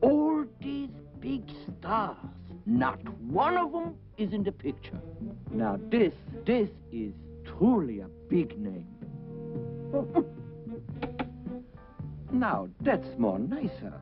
All these big stars, not one of them is in the picture. Now this is truly a big name. Now that's more nicer.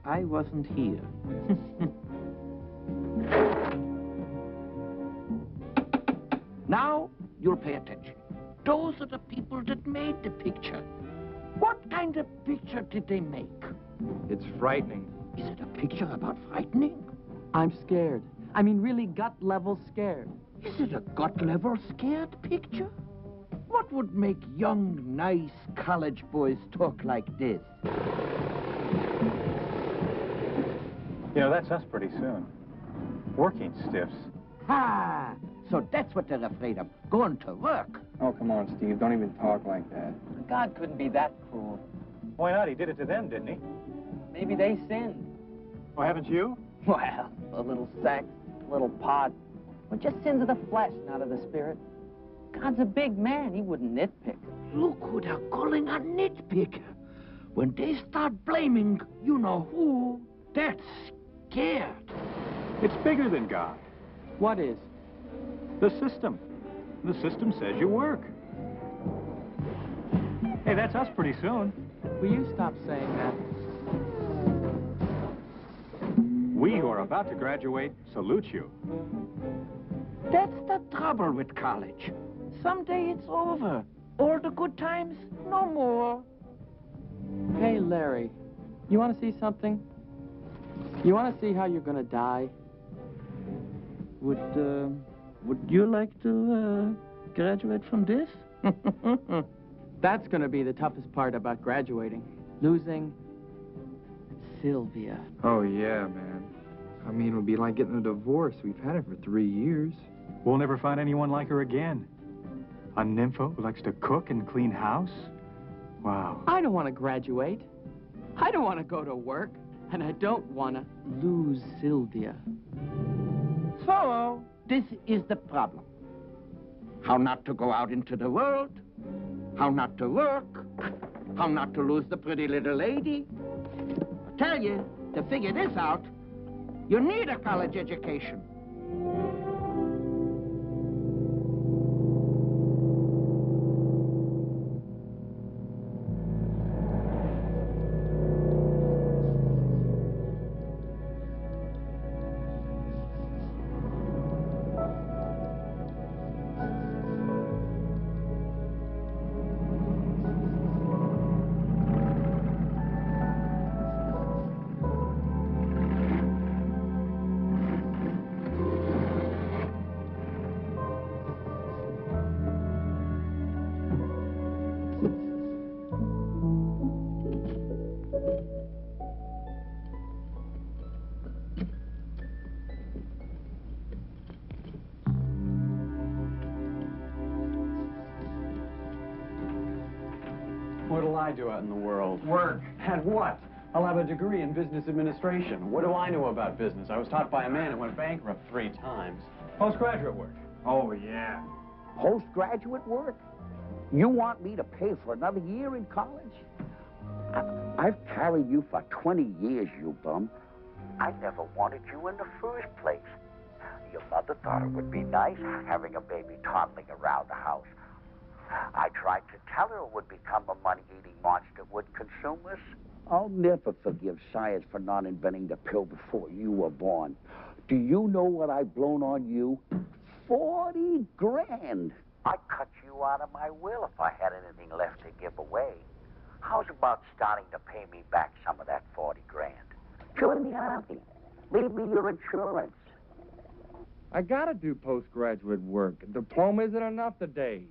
I wasn't here. Now, you'll pay attention. Those are the people that made the picture. What kind of picture did they make? It's frightening. Is it a picture about frightening? I'm scared. I mean, really gut-level scared. Is it a gut-level scared picture? What would make young, nice college boys talk like this? You know, that's us pretty soon. Working stiffs. Ha! So that's what they're afraid of, going to work. Oh, come on, Steve. Don't even talk like that. God couldn't be that cruel. Why not? He did it to them, didn't he? Maybe they sinned. Well, haven't you? Well, a little sex, a little pot. Well, just sins of the flesh, not of the spirit. God's a big man. He wouldn't nitpick. Look who they're calling a nitpicker. When they start blaming you know who, that's scared. It's bigger than God. What is? The system. The system says you work. Hey, that's us pretty soon. Will you stop saying that? We who are about to graduate salute you. That's the trouble with college. Someday it's over. All the good times, no more. Hey, Larry, you want to see something? You want to see how you're going to die? Would you like to, graduate from this? That's going to be the toughest part about graduating. Losing Sylvia. Oh, yeah, man. I mean, it'll be like getting a divorce. We've had it for 3 years. We'll never find anyone like her again. A nympho who likes to cook and clean house? Wow. I don't want to graduate. I don't want to go to work. And I don't want to lose Sylvia. So, this is the problem. How not to go out into the world, how not to work, how not to lose the pretty little lady. I tell you, to figure this out, you need a college education. What'll I do out in the world? Work. At what? I'll have a degree in business administration. What do I know about business? I was taught by a man who went bankrupt 3 times. Postgraduate work. Oh, yeah. Postgraduate work? You want me to pay for another year in college? I've carried you for 20 years, you bum. I never wanted you in the first place. Your mother thought it would be nice having a baby toddling around the house. I tried to tell her it would become a money-eating monster that would consume us. I'll never forgive science for not inventing the pill before you were born. Do you know what I've blown on you? 40 grand. I cut you out of my will if I had anything left to give away. How's about starting to pay me back some of that 40 grand? Join me out. Leave me your insurance. I gotta do postgraduate work. A diploma isn't enough today.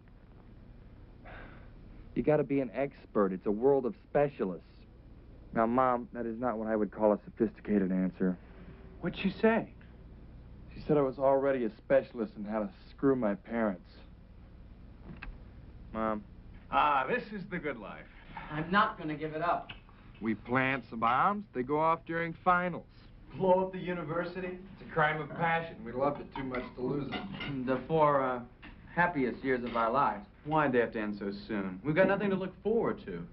You gotta be an expert. It's a world of specialists. Now, Mom, that is not what I would call a sophisticated answer. What'd she say? She said I was already a specialist in how to screw my parents. Mom. Ah, this is the good life. I'm not going to give it up. We plant some bombs. They go off during finals. Blow up the university? It's a crime of passion. We loved it too much to lose it. The 4 happiest years of our lives. Why'd they have to end so soon? We've got nothing to look forward to.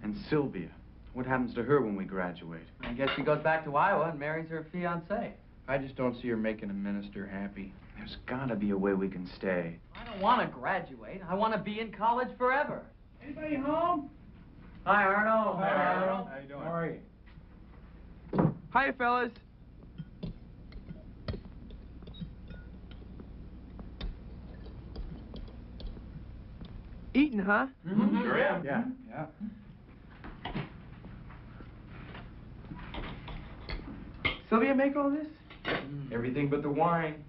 And Sylvia, what happens to her when we graduate? I guess she goes back to Iowa and marries her fiancé. I just don't see her making a minister happy. There's gotta be a way we can stay. I don't want to graduate. I want to be in college forever. Anybody home? Hi, Arnold. Hi, Arnold. How you doing? How are you? Hiya, fellas. Eating, huh? Mm-hmm. Sure am. Yeah. Yeah. Sylvia make all this? Everything but the wine.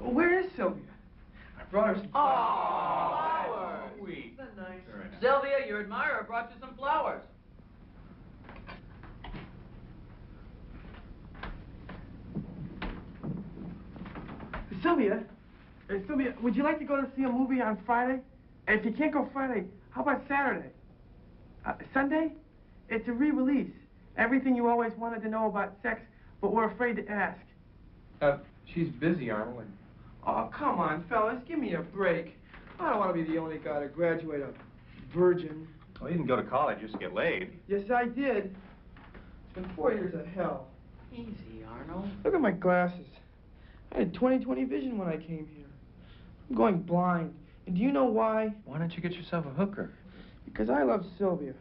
Where is Sylvia? I brought her some flowers. Sweet. Isn't that nice? Very nice. Sylvia, your admirer brought you some flowers. Sylvia, Sylvia, would you like to go to see a movie on Friday? And if you can't go Friday, how about Saturday? Sunday? It's a re-release. Everything you always wanted to know about sex, but were afraid to ask. She's busy, Arnold. Oh, come on, fellas, give me a break. I don't want to be the only guy to graduate a virgin. Well, you didn't go to college just to get laid. Yes, I did. It's been 4 years of hell. Easy, Arnold. Look at my glasses. I had 20/20 vision when I came here. I'm going blind. And do you know why? Why don't you get yourself a hooker? Because I love Sylvia,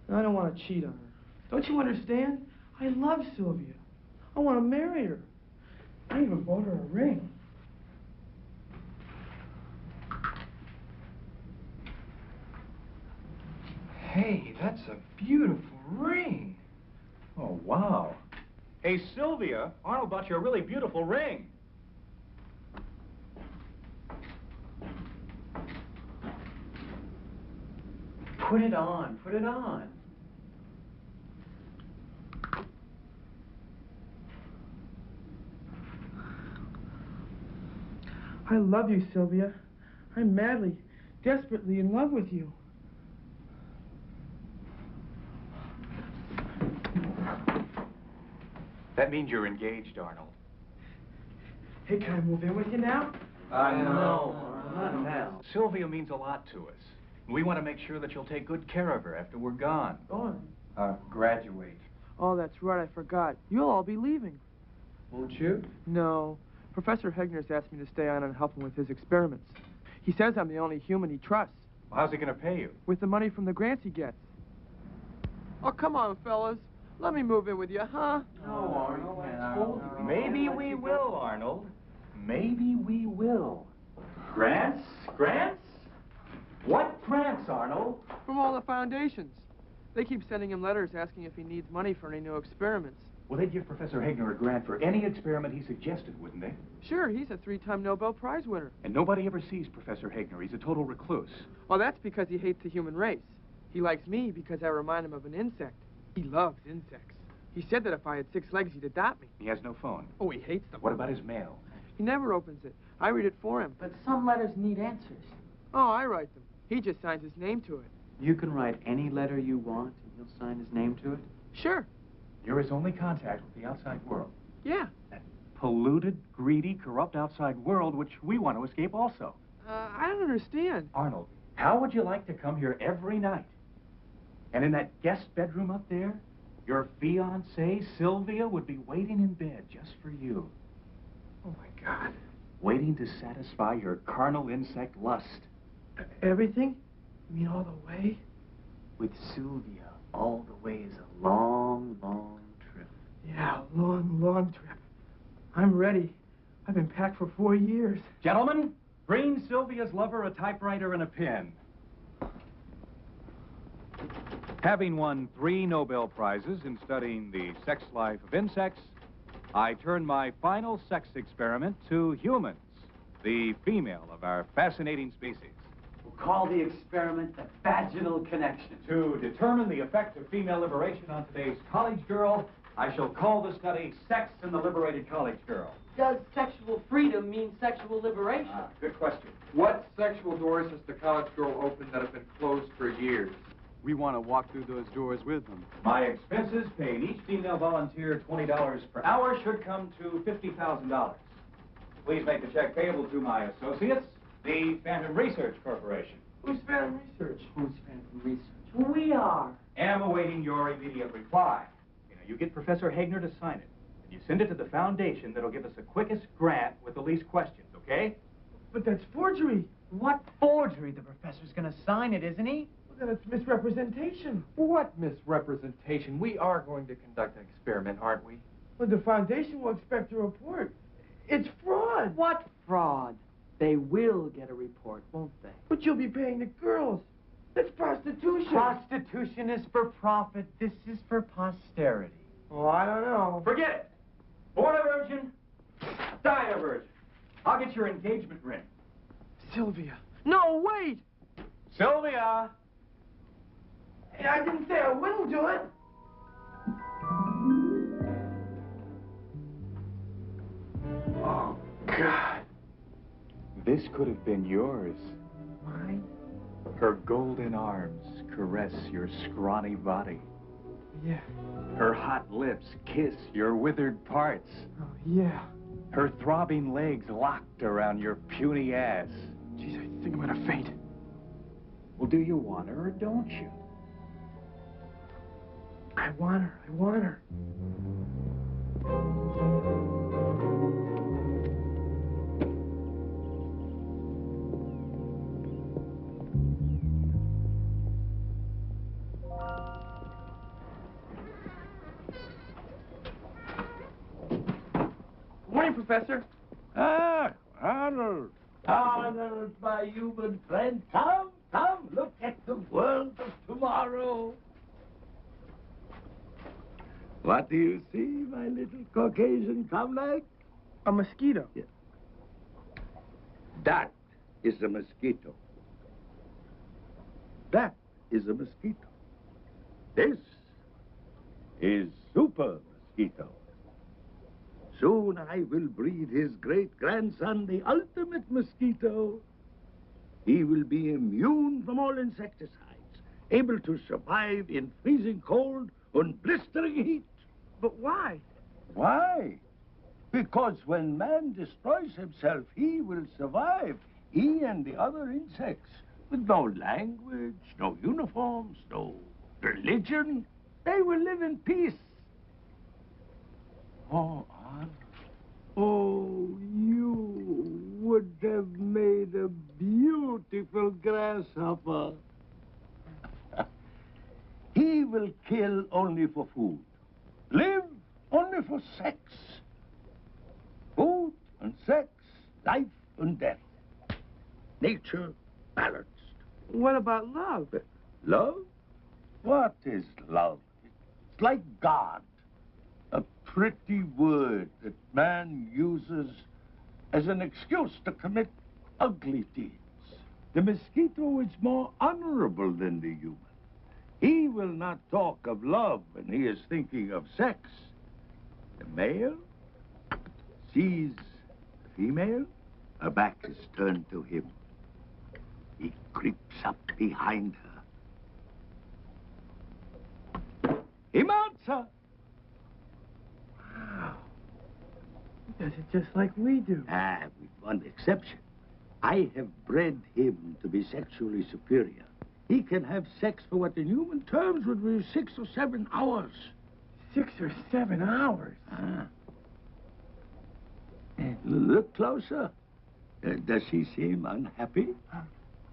and I don't want to cheat on her. Don't you understand? I love Sylvia. I want to marry her. I even bought her a ring. Hey, that's a beautiful ring. Oh, wow. Hey, Sylvia, Arnold bought you a really beautiful ring. Put it on. Put it on. I love you, Sylvia. I'm madly, desperately in love with you. That means you're engaged, Arnold. Hey, can I move in with you now? No, not now. Sylvia means a lot to us. We want to make sure that you'll take good care of her after we're gone. Gone. Graduate. Oh, that's right, I forgot. You'll all be leaving. Won't you? No. Professor Hegner's asked me to stay on and help him with his experiments. He says I'm the only human he trusts, Well, how's he going to pay you? with the money from the grants he gets. Oh, come on, fellas. Let me move in with you, huh? No, Arnold. Maybe we will, Arnold. Maybe we will. Grants? Grants? What grants, Arnold? From all the foundations. They keep sending him letters asking if he needs money for any new experiments. Well, they'd give Professor Hegner a grant for any experiment he suggested, wouldn't they? Sure, he's a 3-time Nobel Prize winner. And nobody ever sees Professor Hegner. He's a total recluse. Well, that's because he hates the human race. He likes me because I remind him of an insect. He loves insects. He said that if I had 6 legs, he'd adopt me. He has no phone. Oh, he hates them. What about his mail? He never opens it. I read it for him. But some letters need answers. Oh, I write them. He just signs his name to it. You can write any letter you want, and he'll sign his name to it? Sure. You're his only contact with the outside world. Yeah. That polluted, greedy, corrupt outside world which we want to escape also. I don't understand. Arnold, how would you like to come here every night? And in that guest bedroom up there, your fiancée, Sylvia, would be waiting in bed just for you. Oh, my God. Waiting to satisfy your carnal insect lust. Everything? You mean all the way? With Sylvia, all the way is a long, long trip. Yeah, a long, long trip. I'm ready. I've been packed for 4 years. Gentlemen, bring Sylvia's lover a typewriter and a pen. Having won 3 Nobel Prizes in studying the sex life of insects, I turn my final sex experiment to humans, the female of our fascinating species. We'll call the experiment the vaginal connection. To determine the effect of female liberation on today's college girl, I shall call the study Sex in the Liberated College Girl. Does sexual freedom mean sexual liberation? Good question. What sexual doors has the college girl opened that have been closed for years? We want to walk through those doors with them. My expenses, paying each female volunteer $20 per hour, should come to $50,000. Please make the check payable to my associates, the Phantom Research Corporation. Who's Phantom Research? Who's Phantom Research? We are. Am awaiting your immediate reply. You get Professor Hagner to sign it, and you send it to the foundation that'll give us the quickest grant with the least questions, okay? But that's forgery. What forgery? The professor's going to sign it, isn't he? Well, then it's misrepresentation. What misrepresentation? We are going to conduct an experiment, aren't we? Well, the foundation will expect a report. It's fraud. What fraud? They will get a report, won't they? But you'll be paying the girls. That's prostitution. Prostitution is for profit. This is for posterity. Oh, I don't know. Forget it. Born a virgin, die a virgin. I'll get your engagement ring. Sylvia. No, wait. Sylvia! Hey, I didn't say I wouldn't do it. Oh, God. This could have been yours. Mine? Her golden arms caress your scrawny body. Yeah. Her hot lips kiss your withered parts. Oh, yeah. Her throbbing legs locked around your puny ass. Jeez, I think I'm gonna faint. Well, do you want her or don't you? I want her. I want her. Morning, Professor. Ah, Arnold. Arnold, my human friend. Come, come, look at the world of tomorrow. What do you see, my little Caucasian comrade? A mosquito. Yeah. That is a mosquito. That is a mosquito. This is Super Mosquito. Soon I will breed his great-grandson, the ultimate mosquito. He will be immune from all insecticides, able to survive in freezing cold and blistering heat. But why? Why? Because when man destroys himself, he will survive. He and the other insects, with no language, no uniforms, no religion, they will live in peace. Oh, Arnold. Oh, you would have made a beautiful grasshopper. He will kill only for food, live only for sex. Food and sex, life and death. Nature balanced. What about love? Love? What is love? It's like God. A pretty word that man uses as an excuse to commit ugly deeds. The mosquito is more honorable than the human. He will not talk of love when he is thinking of sex. The male sees the female, her back is turned to him. He creeps up behind her. He mounts her. Wow. He does it just like we do. Ah, with one exception. I have bred him to be sexually superior. He can have sex for what in human terms would be 6 or 7 hours. 6 or 7 hours? Ah. Look closer. Does he seem unhappy?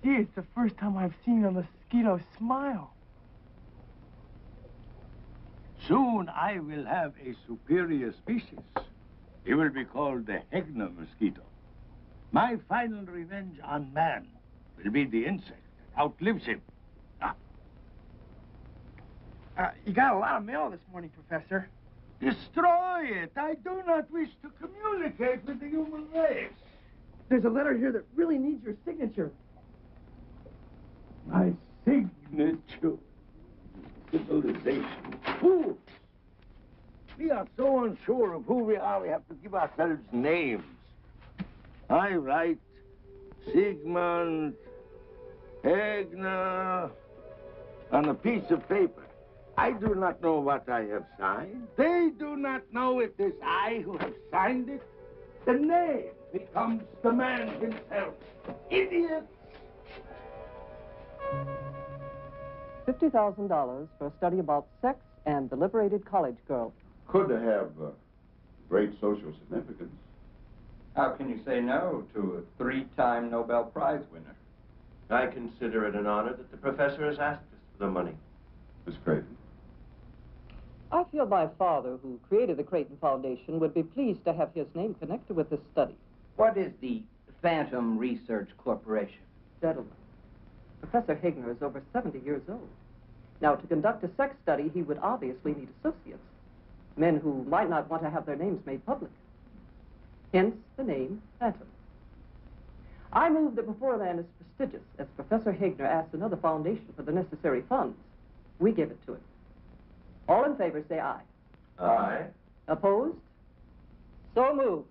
Gee, it's the first time I've seen a mosquito smile. Soon I will have a superior species. He will be called the Hegner mosquito. My final revenge on man will be the insect that outlives him. Ah. You got a lot of mail this morning, Professor. Destroy it. I do not wish to communicate with the human race. There's a letter here that really needs your signature. My signature. Civilization. Fools. We are so unsure of who we are, we have to give ourselves names. I write Sigmund Hegner on a piece of paper. I do not know what I have signed. They do not know it is I who have signed it. The name becomes the man himself. Idiot! $50,000 for a study about sex and the liberated college girl. Could have great social significance. How can you say no to a 3-time Nobel Prize winner? I consider it an honor that the professor has asked us for the money. Miss Creighton. I feel my father, who created the Creighton Foundation, would be pleased to have his name connected with this study. What is the Phantom Research Corporation? Gentlemen, Professor Hegner is over 70 years old. Now, to conduct a sex study, he would obviously need associates, men who might not want to have their names made public. Hence the name Phantom. I move that before a man as prestigious as Professor Hegner asks another foundation for the necessary funds, we give it to him. All in favor, say aye. Aye. Opposed? So moved.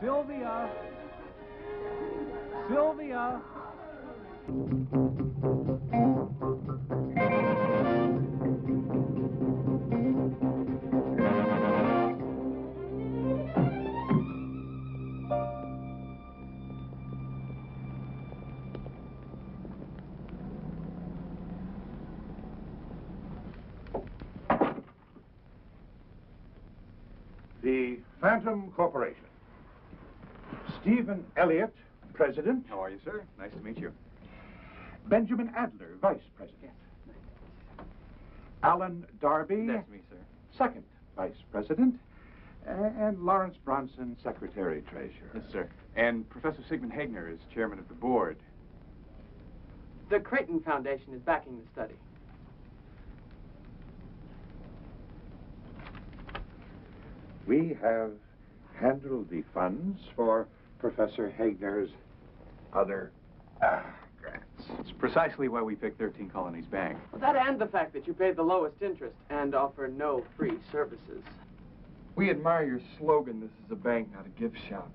Sylvia! Sylvia! The Phantom Corporation. Stephen Elliott, President. How are you, sir? Nice to meet you. Benjamin Adler, Vice President. Alan Darby. That's me, sir. Second Vice President. And Lawrence Bronson, Secretary Treasurer. Yes, sir. And Professor Sigmund Hegner is chairman of the board. The Creighton Foundation is backing the study. We have handled the funds for Professor Hegner's other grants. It's precisely why we picked 13 Colonies Bank. Well, that and the fact that you pay the lowest interest and offer no free services. We admire your slogan, this is a bank, not a gift shop.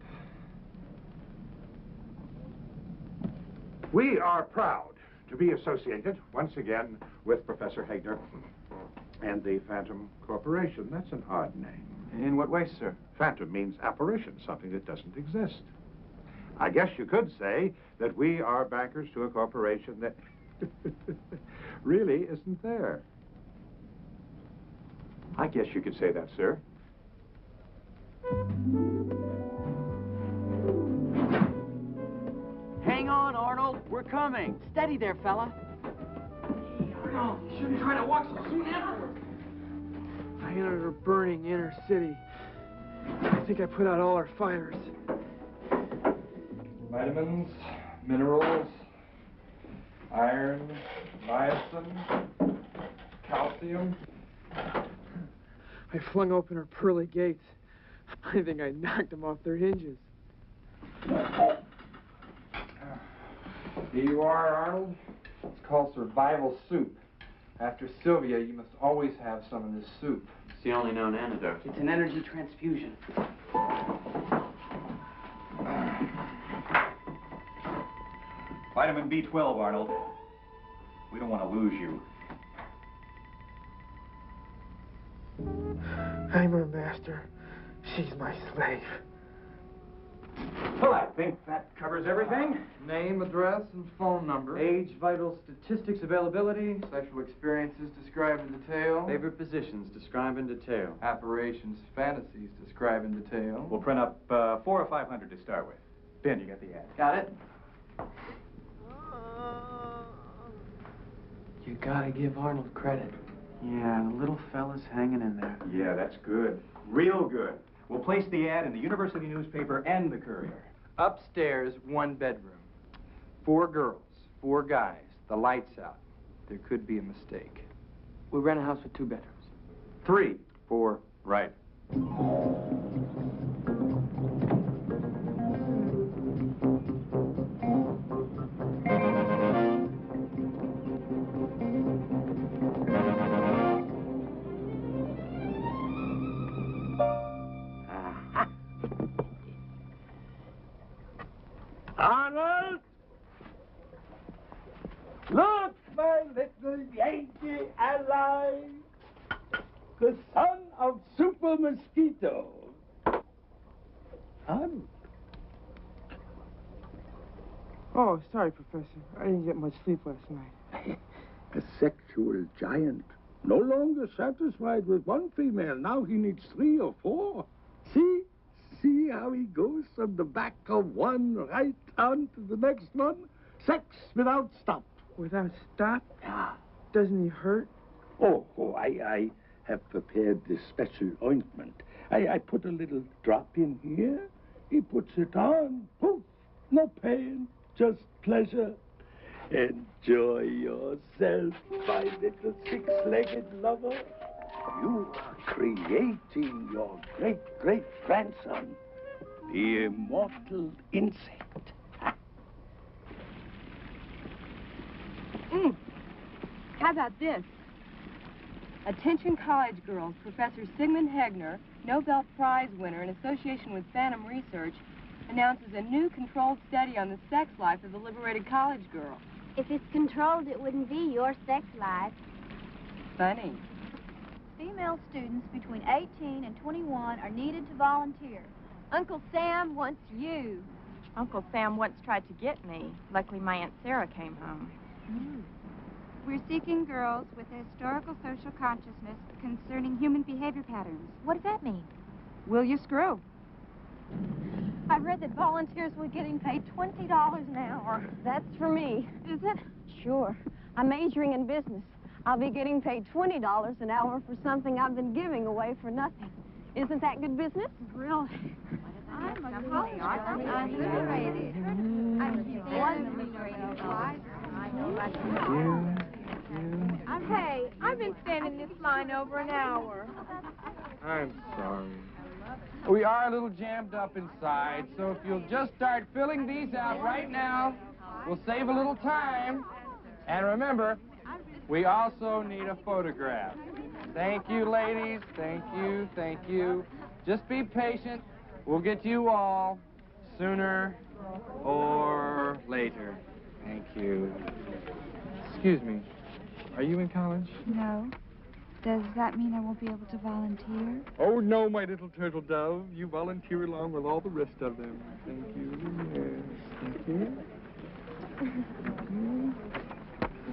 We are proud to be associated once again with Professor Hegner and the Phantom Corporation. That's an odd name. In what way, sir? Phantom means apparition, something that doesn't exist. I guess you could say that we are bankers to a corporation that really isn't there. I guess you could say that, sir. Hang on on, Arnold. We're coming. Steady there, fella. Arnold, you shouldn't try to walk so soon afterwards. I entered a burning inner city. I think I put out all our fires. Vitamins, minerals, iron, niacin, calcium. I flung open her pearly gates. I think I knocked them off their hinges. Here you are, Arnold. It's called survival soup. After Sylvia, you must always have some of this soup. It's the only known antidote. It's an energy transfusion. Vitamin B12, Arnold. We don't want to lose you. I'm her master. She's my slave. Well, I think that covers everything. Name, address, and phone number. Age, vital statistics, availability, Sexual experiences described in detail. favorite positions, describe in detail. Aberrations, fantasies described in detail. We'll print up 400 or 500 to start with. Ben, you got the ad. Got it? You gotta give Arnold credit. Yeah, the little fella's hanging in there. Yeah, that's good. Real good. We'll place the ad in the university newspaper and the Courier. Upstairs, 1 bedroom. 4 girls, 4 guys. The lights out. There could be a mistake. We rent a house with 2 bedrooms. 3, 4, right. Arnold! Look, my little Yankee ally! The son of Super Mosquito. Arnold. Oh, sorry, Professor. I didn't get much sleep last night. A sexual giant. No longer satisfied with 1 female. Now he needs 3 or 4. See how he goes from the back of one right on to the next one? Sex without stop. Without stop? Yeah. Doesn't he hurt? Oh, I have prepared this special ointment. I put a little drop in here. He puts it on. Poof. No pain, just pleasure. Enjoy yourself, my little 6-legged lover. You are creating your great-great-grandson, the immortal insect. How about this? Attention college girls, Professor Sigmund Hegner, Nobel Prize winner in association with Phantom Research, announces a new controlled study on the sex life of the liberated college girl. If it's controlled, it wouldn't be your sex life. Funny. Female students between 18 and 21 are needed to volunteer. Uncle Sam wants you. Uncle Sam once tried to get me. Luckily, my Aunt Sarah came home. We're seeking girls with a historical social consciousness concerning human behavior patterns. What does that mean? Will you screw? I've read that volunteers were getting paid $20 an hour. That's for me. Is it? Sure. I'm majoring in business. I'll be getting paid $20 an hour for something I've been giving away for nothing. Isn't that good business? Really? I'm a college girl. I'm liberated. Hey, I've been standing in this line over an hour. I'm sorry. We are a little jammed up inside, so if you'll just start filling these out right now, we'll save a little time. And remember, we also need a photograph. Thank you, ladies. Thank you, thank you. Just be patient. We'll get you all sooner or later. Thank you. Excuse me. Are you in college? No. Does that mean I won't be able to volunteer? Oh, no, my little turtle dove. You volunteer along with all the rest of them. Thank you. Yes, thank you.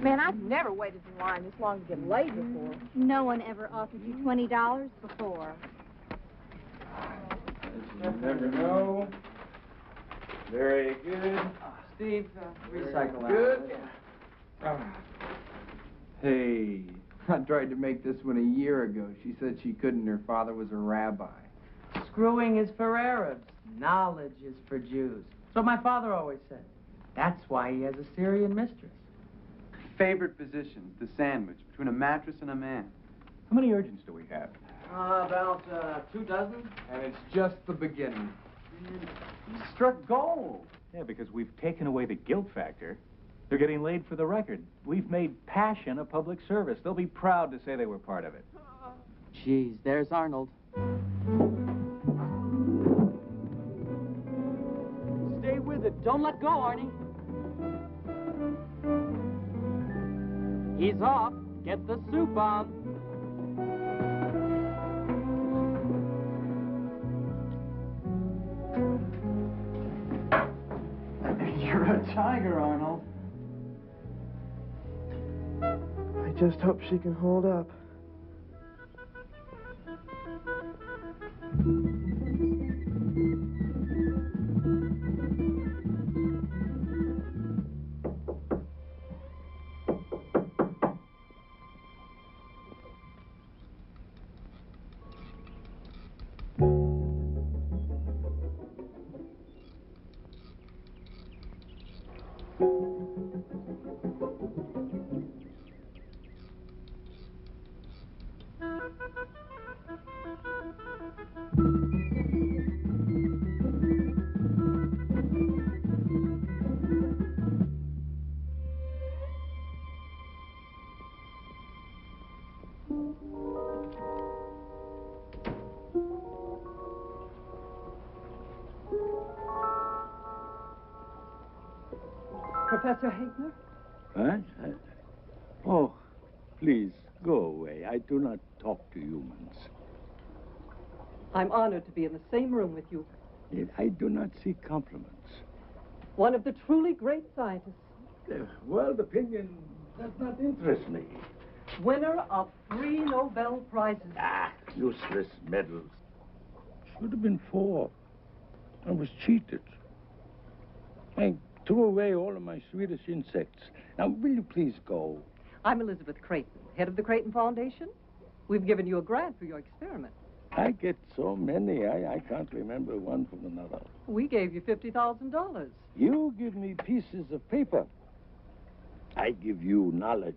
Man, I've never waited in line this long to get laid before. No one ever offered you $20 before. You never know. Very good. Steve, recycle that. Good. Hey, I tried to make this one a year ago. She said she couldn't. Her father was a rabbi. Screwing is for Arabs. Knowledge is for Jews. That's what my father always said. That's why he has a Syrian mistress. Favorite positions, the sandwich between a mattress and a man. How many urgents do we have? About 2 dozen. And it's just the beginning. You struck gold. Yeah, because we've taken away the guilt factor. They're getting laid for the record. We've made passion a public service. They'll be proud to say they were part of it. Geez, there's Arnold. Stay with it. Don't let go, Arnie. He's off. Get the soup on. You're a tiger, Arnold. I just hope she can hold up. Professor Hegner? What? Oh, please, go away. I do not talk to humans. I'm honored to be in the same room with you. Yet I do not seek compliments. One of the truly great scientists. World opinion does not interest me. Winner of 3 Nobel Prizes. Ah, useless medals. Should have been 4. I was cheated. I threw away all of my Swedish insects. Now, will you please go? I'm Elizabeth Creighton, head of the Creighton Foundation. We've given you a grant for your experiment. I get so many, I can't remember one from another. We gave you $50,000. You give me pieces of paper. I give you knowledge.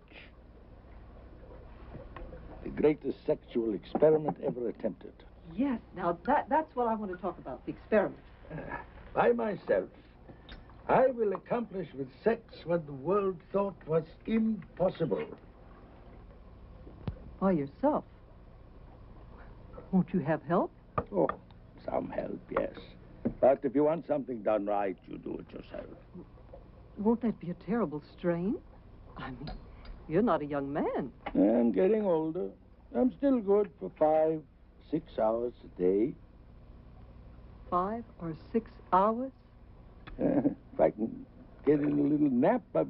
The greatest sexual experiment ever attempted. Yes, now that's what I want to talk about, the experiment. By myself, I will accomplish with sex what the world thought was impossible. By yourself? Won't you have help? Oh, some help, yes. But if you want something done right, you do it yourself. Won't that be a terrible strain? I mean, you're not a young man. I'm getting older. I'm still good for 5, 6 hours a day. 5 or 6 hours? If I can get in a little nap, I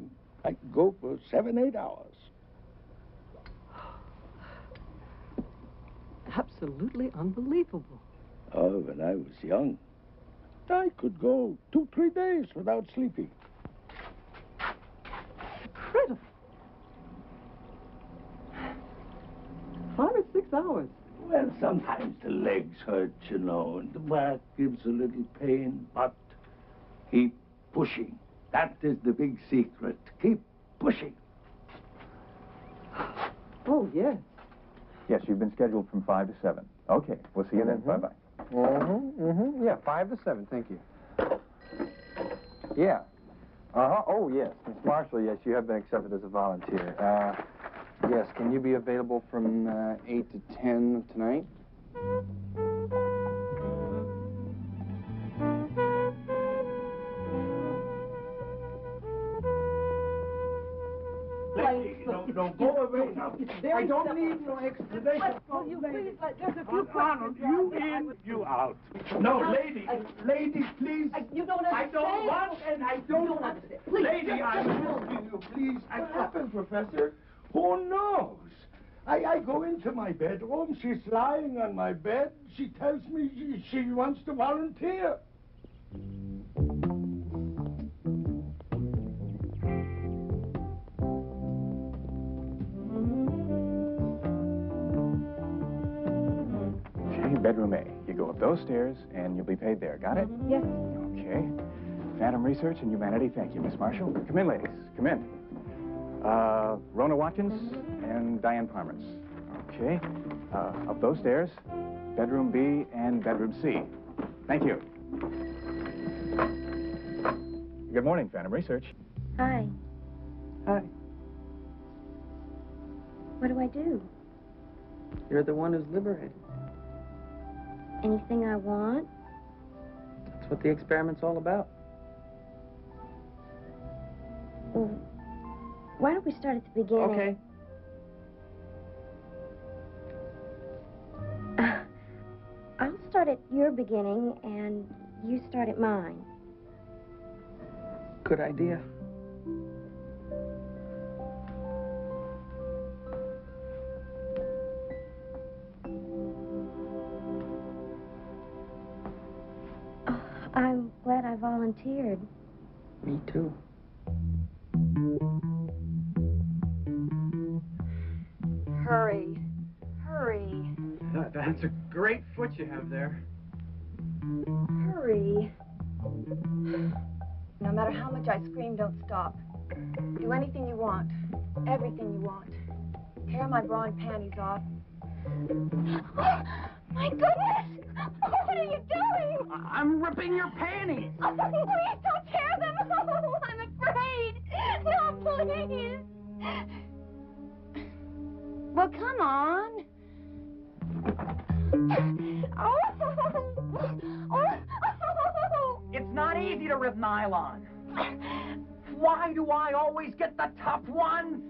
can go for 7, 8 hours. Absolutely unbelievable. Oh, when I was young, I could go 2, 3 days without sleeping. Incredible. 5 or 6 hours. Well, sometimes the legs hurt, you know, and the back gives a little pain, but keep pushing. That is the big secret. Keep pushing. Oh, yes. Yes, you've been scheduled from 5 to 7. Okay, we'll see you then. Bye-bye. Yeah, 5 to 7, thank you. Yeah. Oh, yes. Miss Marshall, yes, you have been accepted as a volunteer. Yes, can you be available from 8 to 10 tonight? No, go away now. I don't need no explanation. Will you please, there's a few Arnold, you in, you out. No, lady, please. You don't understand. I don't want and I don't understand. Please. Lady, I'm asking you, please. What happened, Professor? Who knows? I go into my bedroom. She's lying on my bed. She tells me she wants to volunteer. those stairs, and you'll be paid there. Got it? Yes. Okay. Phantom Research and Humanity, thank you, Miss Marshall. Come in, ladies. Come in. Rona Watkins and Diane Parmers. Okay. Up those stairs, bedroom B and bedroom C. Thank you. Good morning, Phantom Research. Hi. Hi. What do I do? You're the one who's liberated. Anything I want? That's what the experiment's all about. Well, why don't we start at the beginning? Okay. I'll start at your beginning, and you start at mine. Good idea. I'm glad I volunteered. Me too. Hurry. Hurry. That's a great foot you have there. Hurry. No matter how much I scream, don't stop. Do anything you want. Everything you want. Tear my bra and panties off. Oh, my goodness! What are you doing? I'm ripping your panties. Oh, please don't tear them. Oh, I'm afraid. No, please. Well, come on. It's not easy to rip nylon. Why do I always get the tough ones?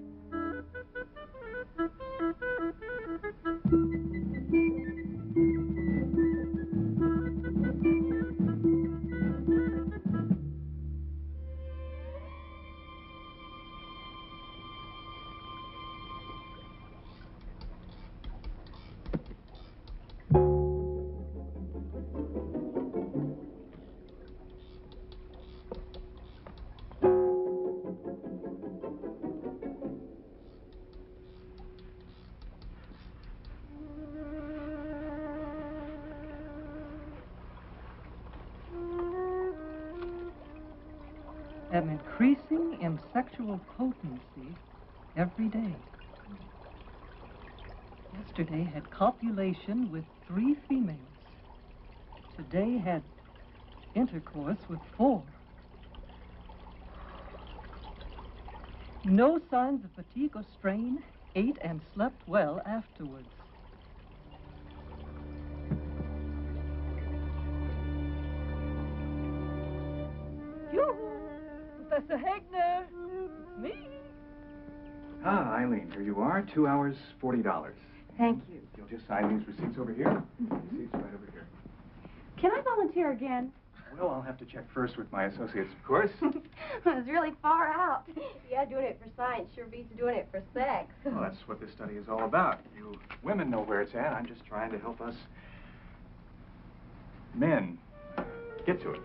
Am increasing in sexual potency every day. Yesterday had copulation with 3 females. Today had intercourse with 4. No signs of fatigue or strain. Ate and slept well afterwards. Professor Hegner, it's me. Ah, Eileen, here you are. 2 hours, $40. Thank you. You'll just sign these receipts over here. Receipts right over here. Can I volunteer again? Well, I'll have to check first with my associates, of course. It was really far out. Yeah, doing it for science sure beats doing it for sex. Well, that's what this study is all about. You women know where it's at. I'm just trying to help us men get to it.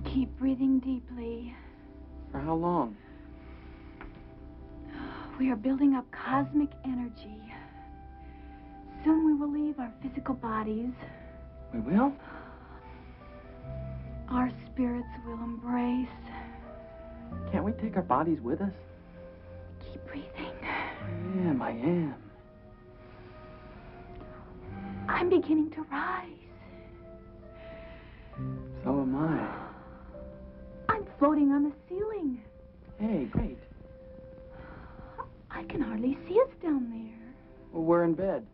Keep breathing deeply. For how long? We are building up cosmic energy. Soon we will leave our physical bodies. We will? Our spirits will embrace. Can't we take our bodies with us? Keep breathing. I am. I'm beginning to rise. So am I. I'm floating on the ceiling. Hey, great. I can hardly see us down there. Well, we're in bed.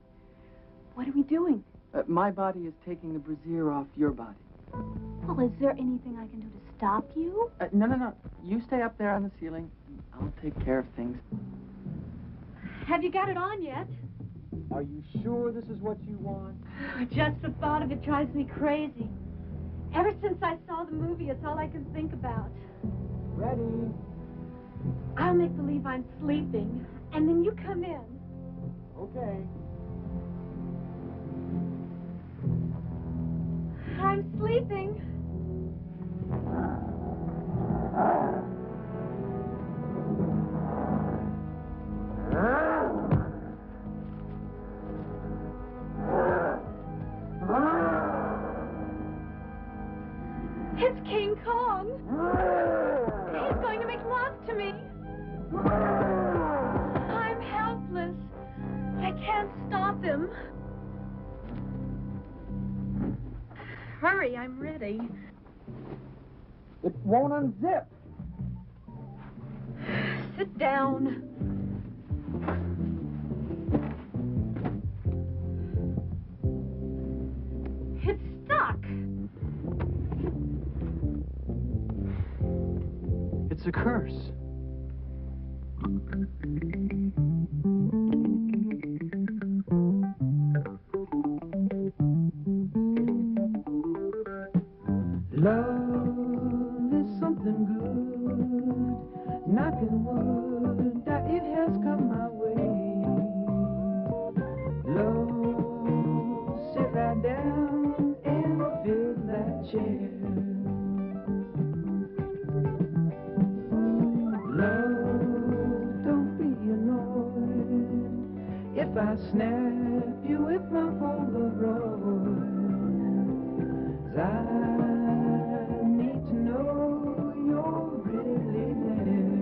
What are we doing? My body is taking the brassiere off your body. Well, is there anything I can do to stop you? No. You stay up there on the ceiling. I'll take care of things. Have you got it on yet? Are you sure this is what you want? Just the thought of it drives me crazy. Ever since I saw the movie, it's all I can think about. Ready? I'll make believe I'm sleeping, and then you come in. Okay. I'm sleeping. It's King Kong. He's going to make love to me. I'm helpless. I can't stop him. Hurry, I'm ready. It won't unzip. Sit down. It's stuck. It's a curse. Love is something good, knocking wood that it has come my way. Love, sit right down and fill that chair. Love, don't be annoyed if I snap you with my Polaroid. 'Cause I need to know you're really there.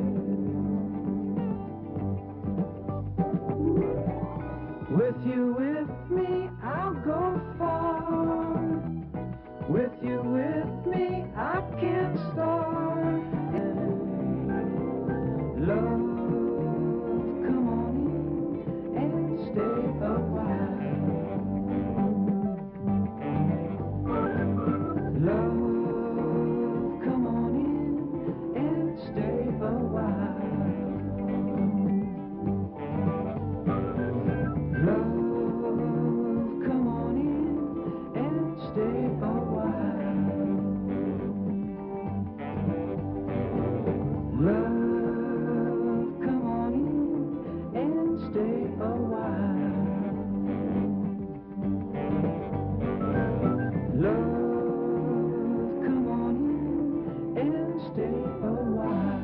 With you, with me, I'll go far. With you, with me, I can't starve. Love, come on in and stay a while. Love, come on in and stay a while. Love, come on in and stay a while. Love, come on in and stay a while. Love, come on in and stay a while.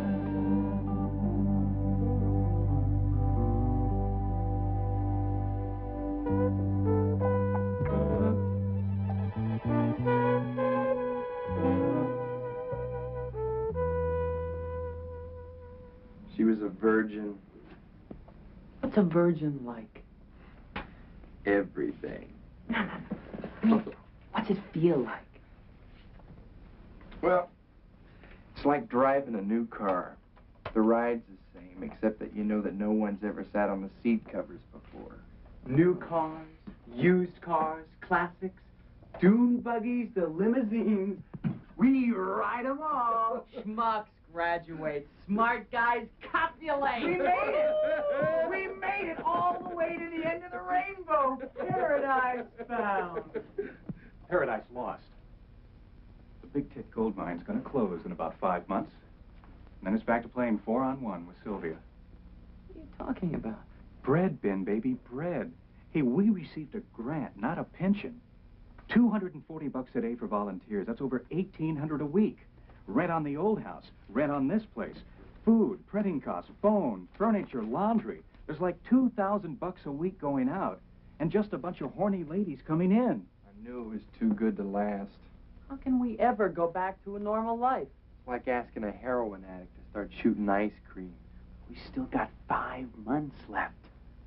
She was a virgin. What's a virgin like? Everything. What's it feel like? Well, it's like driving a new car. The ride's the same, except that you know that no one's ever sat on the seat covers before. New cars, used cars, classics, dune buggies, the limousines. We ride them all. Schmucks graduate. Smart guys copulate. We made it! We made it all the way to the end of the rainbow. Paradise found. Paradise lost. The Big Tit gold mine's going to close in about 5 months. And then it's back to playing 4-on-1 with Sylvia. What are you talking about? Bread bin, baby, bread. Hey, we received a grant, not a pension. $240 a day for volunteers. That's over $1,800 a week. Rent on the old house, rent on this place, food, printing costs, phone, furniture, laundry. There's like $2,000 a week going out, and just a bunch of horny ladies coming in. I knew it was too good to last. How can we ever go back to a normal life? It's like asking a heroin addict to start shooting ice cream. We still got 5 months left.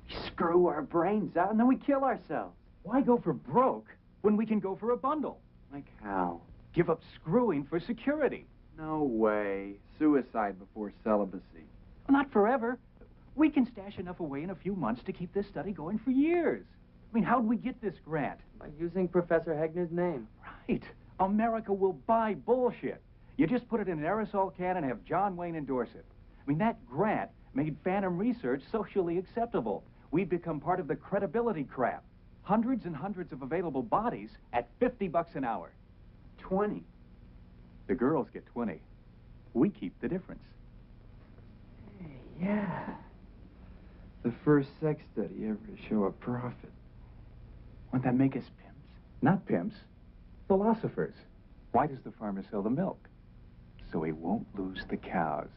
We screw our brains out and then we kill ourselves. Why go for broke when we can go for a bundle? Like how? Give up screwing for security. No way. Suicide before celibacy. Well, not forever. We can stash enough away in a few months to keep this study going for years. I mean, how'd we get this grant? By using Professor Hegner's name. Right. America will buy bullshit. You just put it in an aerosol can and have John Wayne endorse it. I mean, that grant made Phantom Research socially acceptable. We'd become part of the credibility crap. Hundreds and hundreds of available bodies at $50 an hour. 20. The girls get 20. We keep the difference. Yeah. The first sex study ever to show a profit. Wouldn't that make us pimps? Not pimps. Philosophers. Why does the farmer sell the milk? So he won't lose the cows.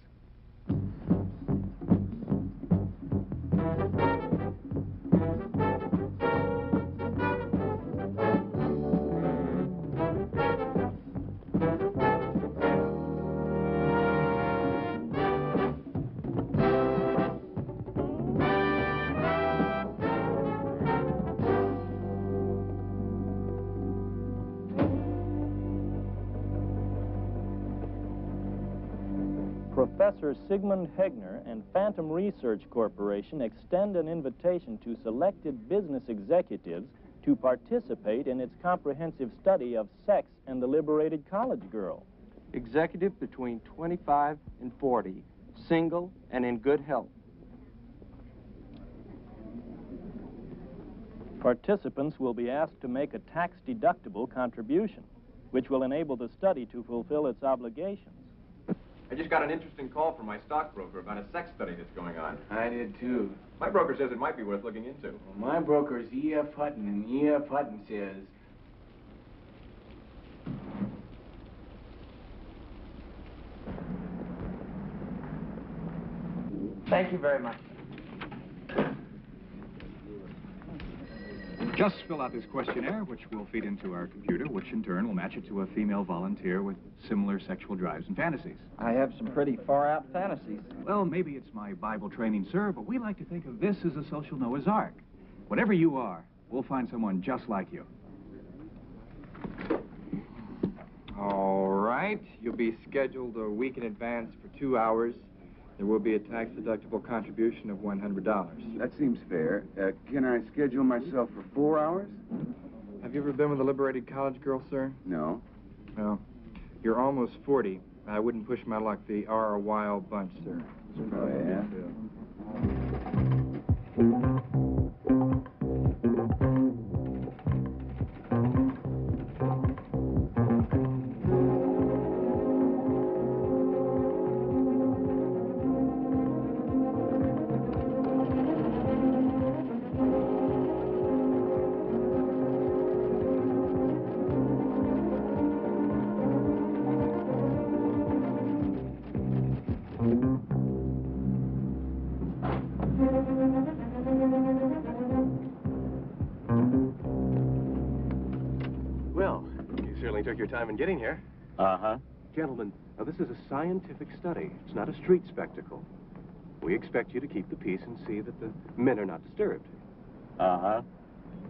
Professor Sigmund Hegner and Phantom Research Corporation extend an invitation to selected business executives to participate in its comprehensive study of sex and the liberated college girl. Executive between 25 and 40, single and in good health. Participants will be asked to make a tax-deductible contribution, which will enable the study to fulfill its obligations. I just got an interesting call from my stockbroker about a sex study that's going on. I did too. My broker says it might be worth looking into. Well, my broker's E.F. Hutton, and E.F. Hutton says... Thank you very much. Just fill out this questionnaire, which we'll feed into our computer, which in turn will match it to a female volunteer with similar sexual drives and fantasies. I have some pretty far-out fantasies. Well, maybe it's my Bible training, sir, but we like to think of this as a social Noah's Ark. Whatever you are, we'll find someone just like you. All right. You'll be scheduled a week in advance for 2 hours. There will be a tax-deductible contribution of $100. That seems fair. Can I schedule myself for 4 hours? Have you ever been with a liberated college girl, sir? No. Well, you're almost 40. I wouldn't push my luck. They are a wild bunch, sir. Oh, yeah? Took your time in getting here. Uh-huh. Gentlemen, now this is a scientific study. It's not a street spectacle. We expect you to keep the peace and see that the men are not disturbed. Uh-huh.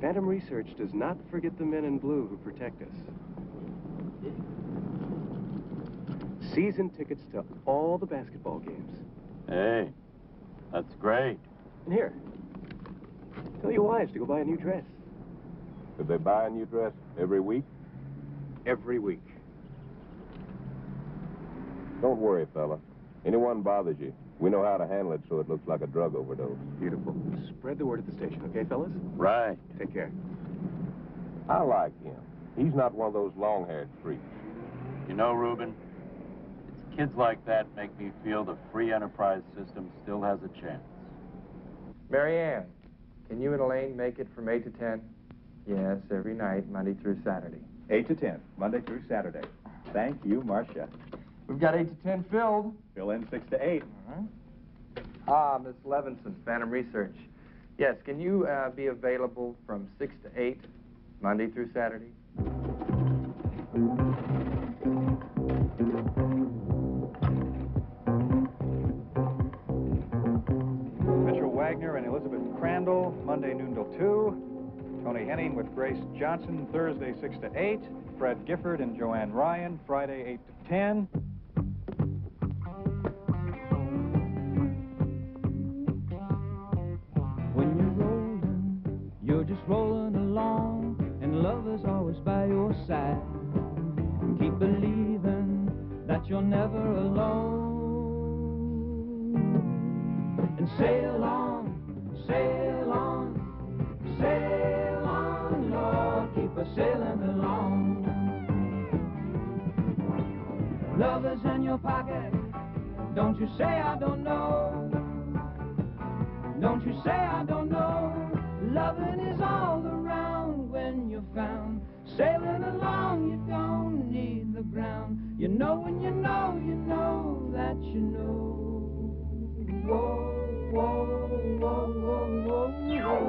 Phantom Research does not forget the men in blue who protect us. Season tickets to all the basketball games. Hey, that's great. And here, tell your wives to go buy a new dress. Could they buy a new dress every week? Every week. Don't worry, fella. Anyone bothers you, we know how to handle it so it looks like a drug overdose. Beautiful. Spread the word at the station, okay, fellas? Right. Take care. I like him. He's not one of those long-haired freaks. You know, Reuben, it's kids like that make me feel the free enterprise system still has a chance. Mary Ann, can you and Elaine make it from 8 to 10? Yes, every night, Monday through Saturday. 8 to 10, Monday through Saturday. Thank you, Marcia. We've got 8 to 10 filled. Fill in 6 to 8. Ah, Miss Levinson, Phantom Research. Yes, can you be available from 6 to 8, Monday through Saturday? Mitchell Wagner and Elizabeth Crandall, Monday noon till 2. Tony Henning with Grace Johnson, Thursday 6 to 8. Fred Gifford and Joanne Ryan, Friday 8 to 10. When you're rolling, you're just rolling along, and love is always by your side. Keep believing that you're never alone. And sail on, sail on, sail on, Lord, keep us sailing along. Lovers in your pocket, don't you say I don't know. Don't you say I don't know. Loving is all around when you're found. Sailing along, you don't need the ground. You know when you know that you know. Whoa, whoa, whoa, whoa, whoa, whoa.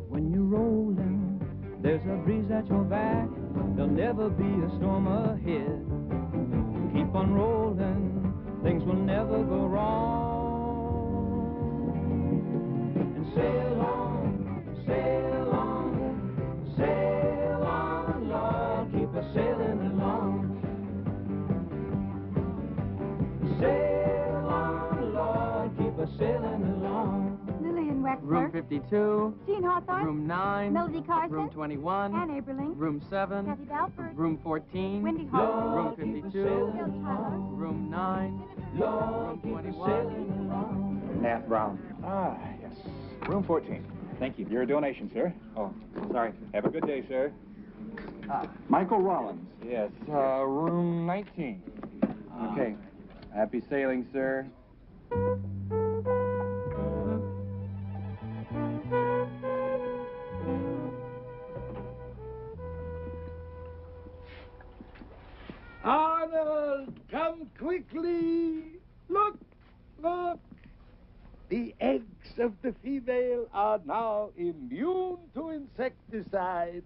When you're rolling, there's a breeze at your back. There'll never be a storm ahead. Keep on rolling, things will never go wrong. And sail on, sail on, sail on, Lord, keep us sailing along. Sail on, Lord, keep us sailing along. Lillian Wexler. Room 52. Jean Hawthorne. Room 9. Melody Carson. Room 21. Ann Aberling. Room 7. Kathy Balford. Room 14. Wendy Hall. Room 52. Room 9. Room 21. Nat Brown. Ah, yes. Room 14. Thank you. Your donation, sir. Oh, sorry. Have a good day, sir. Michael Rollins. Yes, room 19. Okay. Happy sailing, sir. Arnold, come quickly. Look, look. The eggs of the female are now immune to insecticide.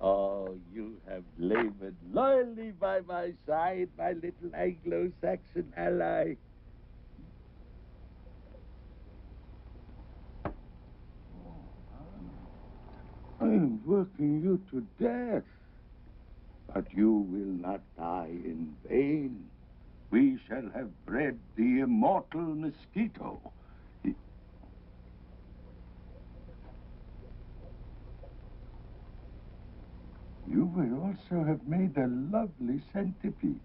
Oh, you have labored loyally by my side, my little Anglo-Saxon ally. I am working you to death. But you will not die in vain. We shall have bred the immortal mosquito. You will also have made a lovely centipede.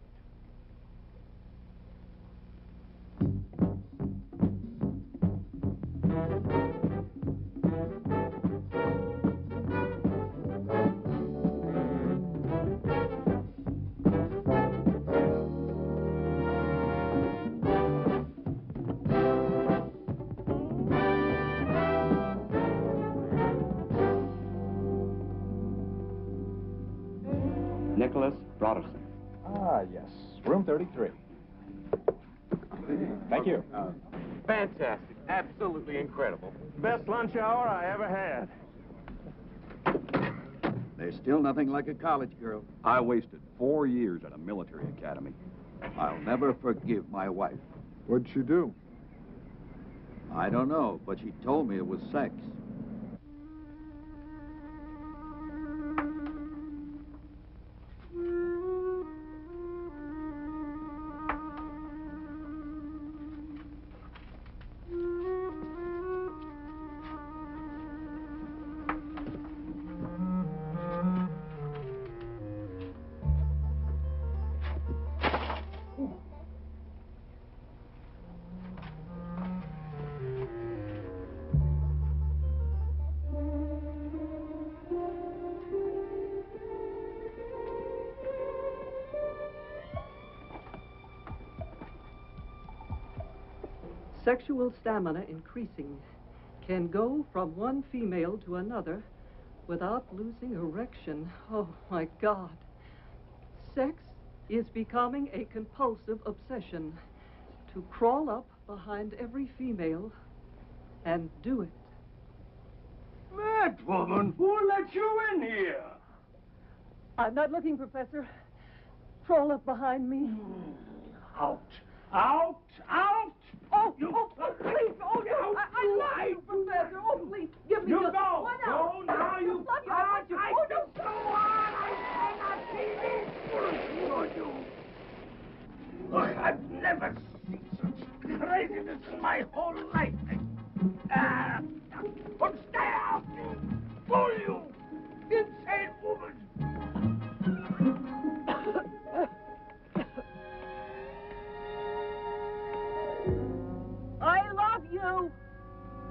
Nicholas Broderson. Ah, yes. Room 33. Thank you. Fantastic. Absolutely incredible. Best lunch hour I ever had. There's still nothing like a college girl. I wasted 4 years at a military academy. I'll never forgive my wife. What'd she do? I don't know, but she told me it was sex. Sexual stamina increasing can go from one female to another without losing erection. Oh, my God. Sex is becoming a compulsive obsession to crawl up behind every female and do it. That woman, who let you in here? I'm not looking, Professor. Crawl up behind me. Out! Out! Out! Oh, please! Oh, no! I love you, Professor! Oh, please, give me You just go! 1 hour! Go now, you... Love you, I want you! I Oh, no! go on! I cannot see this! You. Look, I've never seen such craziness in my whole life. Stay out! Fool you! It's I love you.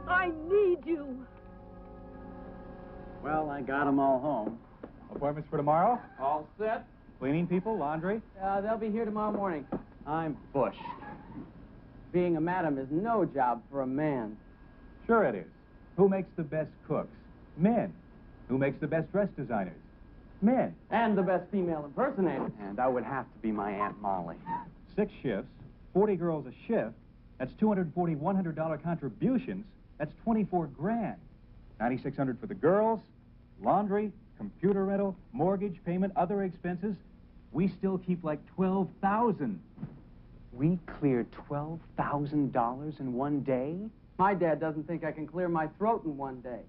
I need you. Well, I got them all home. Appointments for tomorrow? All set? Cleaning people, laundry? They'll be here tomorrow morning. I'm bushed. Being a madam is no job for a man. Sure it is. Who makes the best cooks? Men. Who makes the best dress designers? Men. And the best female impersonator. And that would have to be my Aunt Molly. 6 shifts, 40 girls a shift. That's 240 $100 contributions. That's 24 grand. 9,600 for the girls, laundry, computer rental, mortgage payment, other expenses. We still keep like 12,000. We cleared $12,000 in one day? My dad doesn't think I can clear my throat in one day.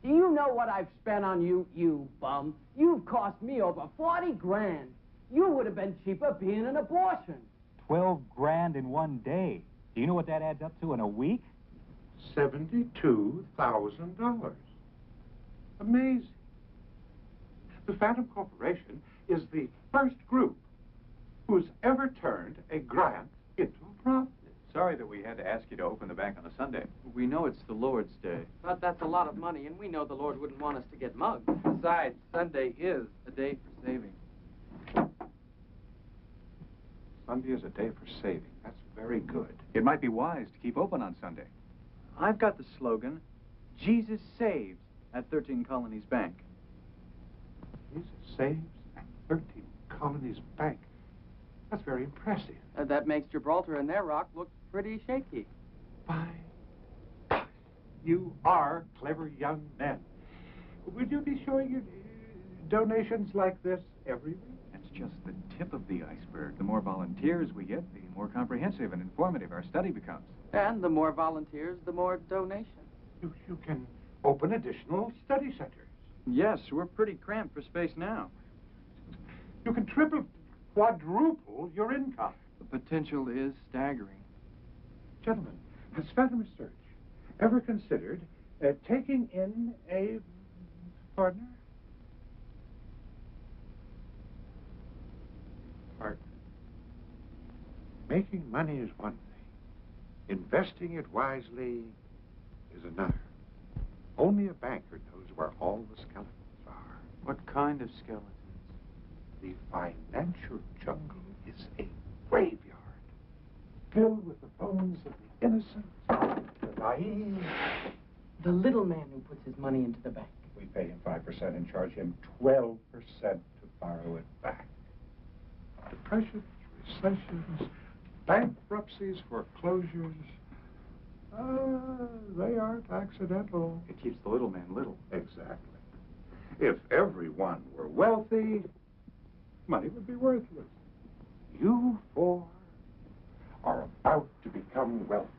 Do you know what I've spent on you, you bum? You've cost me over 40 grand. You would have been cheaper being an abortion. 12 grand in one day. Do you know what that adds up to in a week? $72,000. Amazing. The Phantom Corporation is the first group who's ever turned a grant into a profit. Sorry that we had to ask you to open the bank on a Sunday. We know it's the Lord's Day. But that's a lot of money, and we know the Lord wouldn't want us to get mugged. Besides, Sunday is a day for saving. Sunday is a day for saving. That's very good. It might be wise to keep open on Sunday. I've got the slogan, Jesus saves at 13 Colonies Bank. Jesus saves at 13 Colonies Bank. That's very impressive. That makes Gibraltar and their rock look pretty shaky. My gosh, you are clever young men. Would you be showing your donations like this every week? That's just the tip of the iceberg. The more volunteers we get, the more comprehensive and informative our study becomes. And the more volunteers, the more donations. You can open additional study centers. Yes, we're pretty cramped for space now. You can triple, quadruple your income. The potential is staggering. Gentlemen, has Phantom Research ever considered taking in a partner? Partner. Making money is one thing. Investing it wisely is another. Only a banker knows where all the skeletons are. What kind of skeletons? The financial jungle is a graveyard filled with the bones of the innocent, the naive. The little man who puts his money into the bank. We pay him 5% and charge him 12% to borrow it back. Depressions, recessions, bankruptcies, foreclosures, they aren't accidental. It keeps the little man little. Exactly. If everyone were wealthy, money would be worthless. You four are about to become wealthy.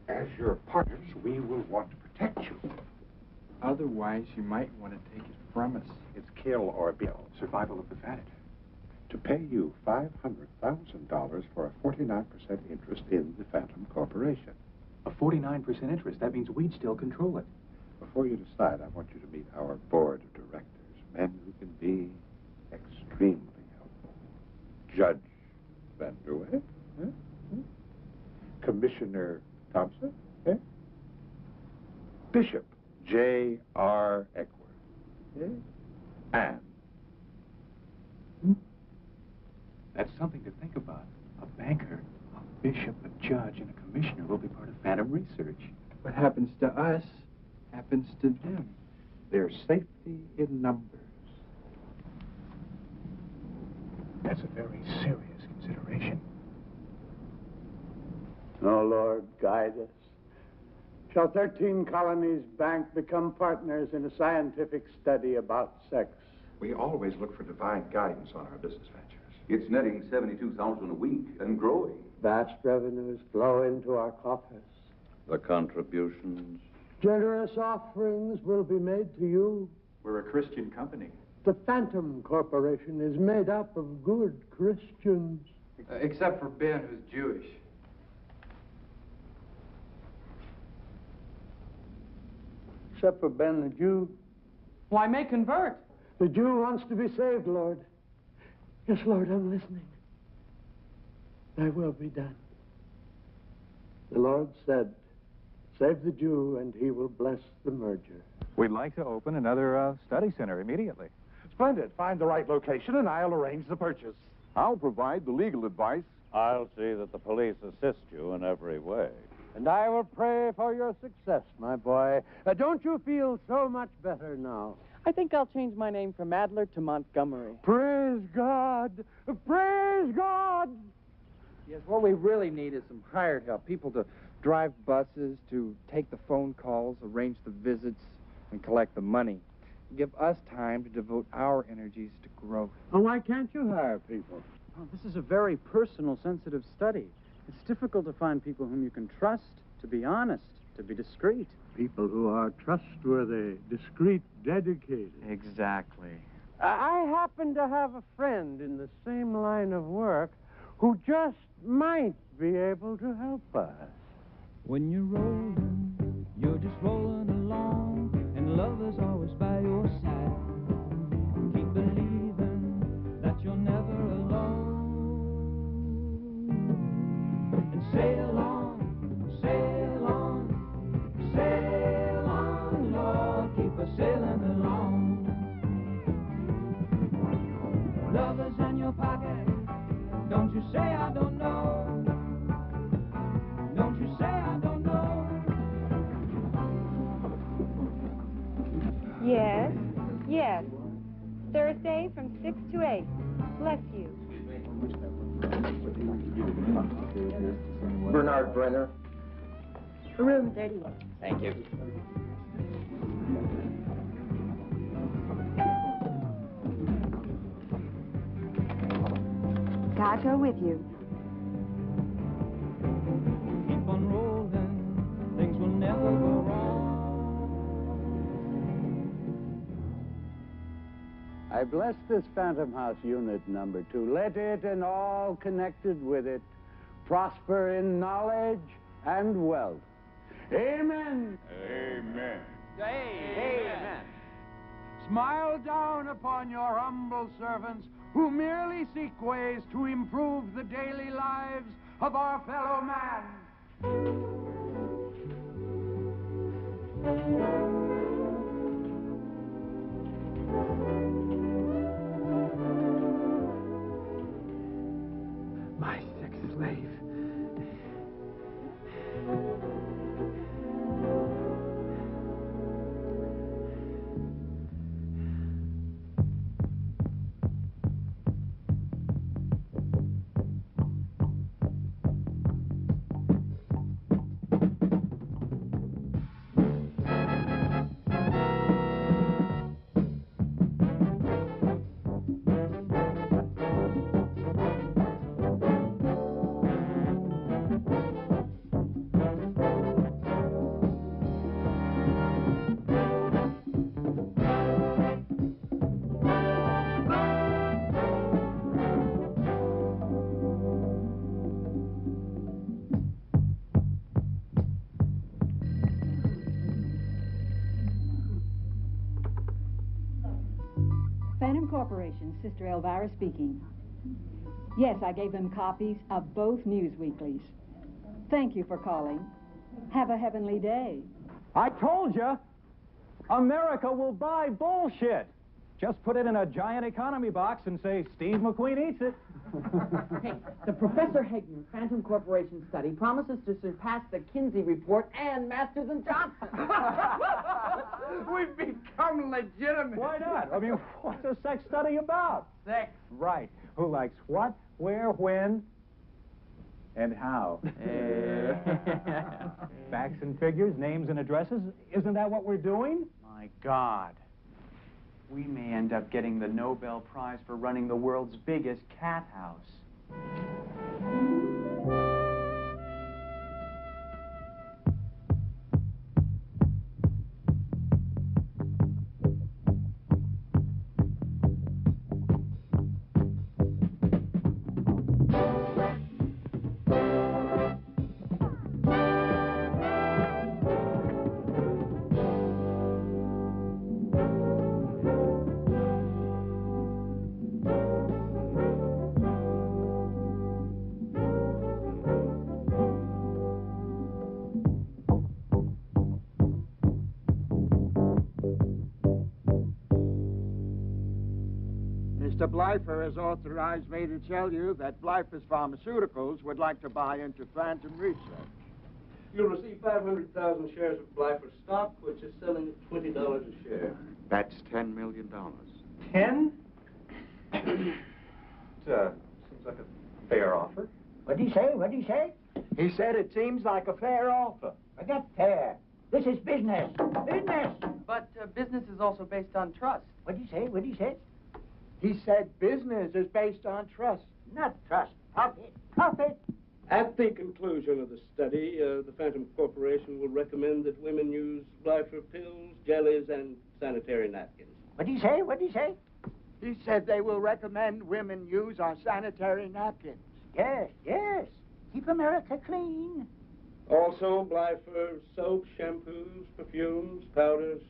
As your partners, we will want to protect you. Otherwise, you might want to take it from us. It's kill or be killed. Survival of the fattest. To pay you $500,000 for a 49% interest in the Phantom Corporation. A 49% interest. That means we'd still control it. Before you decide, I want you to meet our board of directors, men who can be extremely helpful. Judge Vanderway, Commissioner Thompson, Bishop J.R. Eckworth, and that's something to think about. A banker, a bishop, a judge, and a commissioner will be part of Phantom Research. What happens to us happens to them. There's safety in numbers. That's a very serious consideration. Oh, Lord, guide us. Shall 13 Colonies Bank become partners in a scientific study about sex? We always look for divine guidance on our business ventures. It's netting $72,000 a week and growing. Vast revenues flow into our coffers. The contributions. Generous offerings will be made to you. We're a Christian company. The Phantom Corporation is made up of good Christians. Except for Ben, who's Jewish. Except for Ben the Jew. Well, I may convert. The Jew wants to be saved, Lord. Yes, Lord, I'm listening. Thy will be done. The Lord said, save the Jew and he will bless the merger. We'd like to open another study center immediately. Splendid. Find the right location and I'll arrange the purchase. I'll provide the legal advice. I'll see that the police assist you in every way. And I will pray for your success, my boy. Don't you feel so much better now? I think I'll change my name from Adler to Montgomery. Praise God! Praise God! Yes, what we really need is some hired help. People to drive buses, to take the phone calls, arrange the visits, and collect the money. Give us time to devote our energies to growth. Oh, why can't you hire people? Oh, this is a very personal, sensitive study. It's difficult to find people whom you can trust, to be honest, to be discreet. People who are trustworthy, discreet, dedicated. Exactly. I happen to have a friend in the same line of work who just might be able to help us. When you're rolling, you're just rolling along, and love is always by your side. Keep believing that you're never alone. And sail on, sail on, sail on, Lord, keep us sailing along. Love is in your pocket, don't you say I don't know. Don't you say I don't know. Yes, yes. Thursday from 6 to 8. Bless you. Bernard Brenner. Room 38. Thank you. God go with you. Keep on rolling, things will never go wrong. I bless this Phantom House Unit number 2. Let it and all connected with it prosper in knowledge and wealth. Amen. Amen. Amen. Smile down upon your humble servants who merely seek ways to improve the daily lives of our fellow man. My sex slave. Phantom Corporation, Sister Elvira speaking. Yes, I gave them copies of both news weeklies. Thank you for calling. Have a heavenly day. I told you, America will buy bullshit. Just put it in a giant economy box and say, Steve McQueen eats it. Hey, the Professor Hegner Phantom Corporation study promises to surpass the Kinsey report and Masters and Johnson. We've become legitimate. Why not? I mean, what's a sex study about? Sex. Right. Who likes what, where, when, and how? Facts and figures, names and addresses. Isn't that what we're doing? My God. We may end up getting the Nobel Prize for running the world's biggest cat house. Mr. Blyfer has authorized me to tell you that Blyfer's Pharmaceuticals would like to buy into Phantom Research. You'll receive 500,000 shares of Blyfer stock, which is selling at $20 a share. That's $10 million. 10? Seems like a fair offer. What'd he say? What'd he say? He said it seems like a fair offer. Forget fair. This is business. Business. But business is also based on trust. What'd he say? What'd he say? He said business is based on trust. Not trust. Profit. Profit. At the conclusion of the study, the Phantom Corporation will recommend that women use Blyfer pills, jellies, and sanitary napkins. What'd he say? What'd he say? He said they will recommend women use our sanitary napkins. Yes, yes. Keep America clean. Also, Blyfer soap, shampoos, perfumes, powders,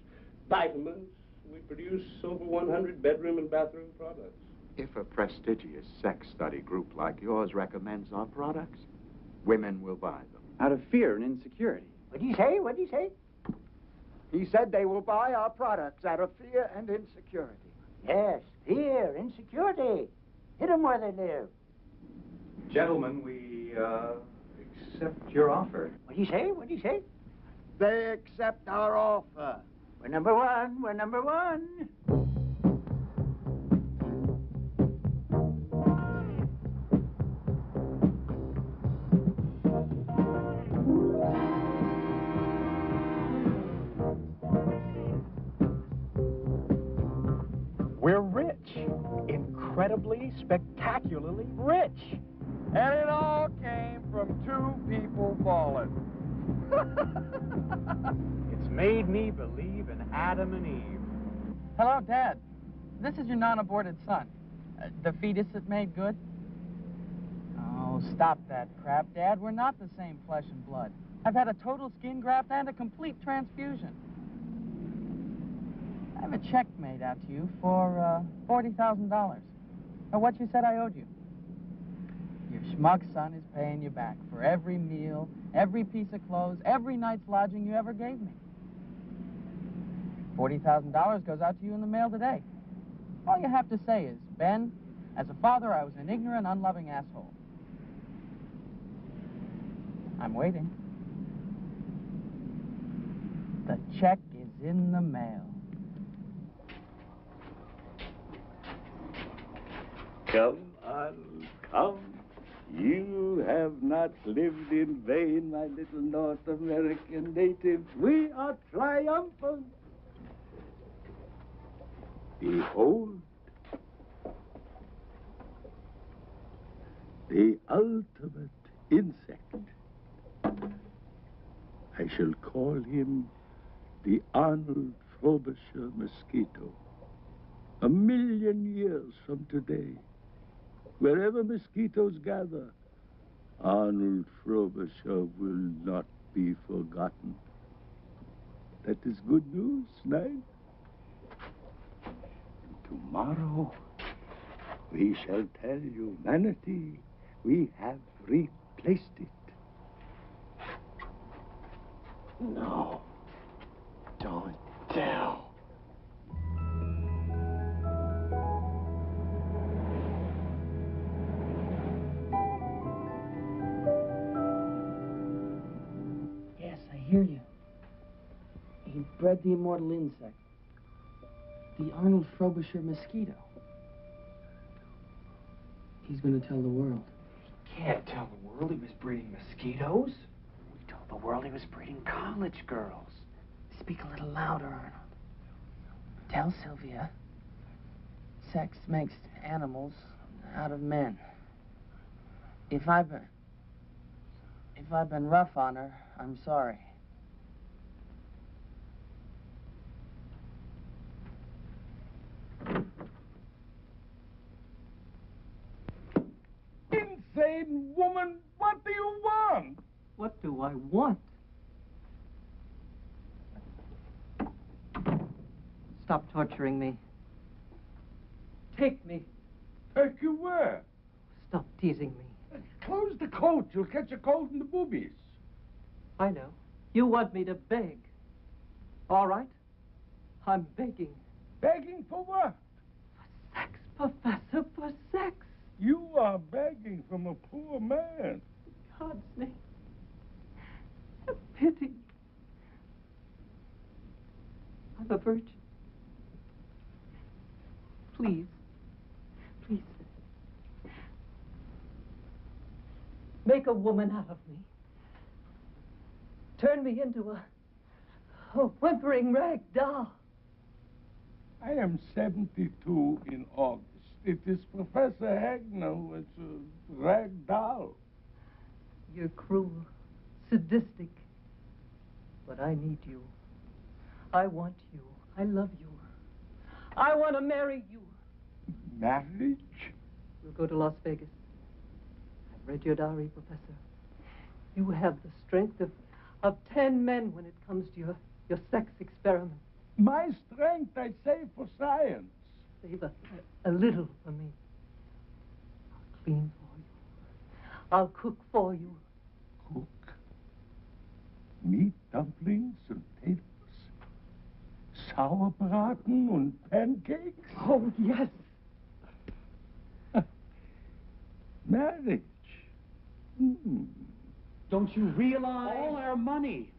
vitamins. We produce over 100 bedroom and bathroom products. If a prestigious sex study group like yours recommends our products, women will buy them. Out of fear and insecurity. What'd he say? What'd he say? He said they will buy our products out of fear and insecurity. Yes, fear, insecurity. Hit 'em where they live. Gentlemen, we accept your offer. What'd he say? What'd he say? They accept our offer. We're number one. We're number one. We're rich. Incredibly, spectacularly rich. And it all came from two people falling. It's made me believe in Adam and Eve. Hello, Dad. This is your non-aborted son. The fetus that made good? Oh, stop that crap, Dad. We're not the same flesh and blood. I've had a total skin graft and a complete transfusion. I have a check made out to you for $40,000. Now, what you said I owed you. Your schmuck son is paying you back for every meal, every piece of clothes, every night's lodging you ever gave me. $40,000 goes out to you in the mail today. All you have to say is, Ben, as a father, I was an ignorant, unloving asshole. I'm waiting. The check is in the mail. Come on, come. You have not lived in vain, my little North American native. We are triumphant. Behold, the ultimate insect. I shall call him the Arnold Frobisher mosquito. 1,000,000 years from today, wherever mosquitoes gather, Arnold Frobisher will not be forgotten. That is good news, Knight. Tomorrow, we shall tell humanity we have replaced it. No, don't tell. Yes, I hear you. He bred the immortal insect. The Arnold Frobisher mosquito. He's going to tell the world. Can't tell the world he was breeding mosquitoes. We told the world he was breeding college girls. Speak a little louder, Arnold. Tell Sylvia. Sex makes animals out of men. If I've been rough on her, I'm sorry. Insane woman, what do you want? What do I want? Stop torturing me. Take me. Take you where? Stop teasing me. Close the coat. You'll catch a cold in the boobies. I know. You want me to beg. All right. I'm begging. Begging for what? Sex, Professor, for sex. You are begging from a poor man. God's name. Have pity. I'm a virgin. Please. Please. Make a woman out of me. Turn me into a whimpering rag doll. I am 72 in August. It is Professor Hegner who is a rag doll. You're cruel, sadistic. But I need you. I want you. I love you. I want to marry you. Marriage? We'll go to Las Vegas. I've read your diary, Professor. You have the strength of 10 men when it comes to your sex experiment. My strength I save for science. Save a little for me. I'll clean for you. I'll cook for you. Cook? Meat dumplings and potatoes? Sauerbraten und pancakes? Oh, yes. Marriage. Don't you realize? All our money,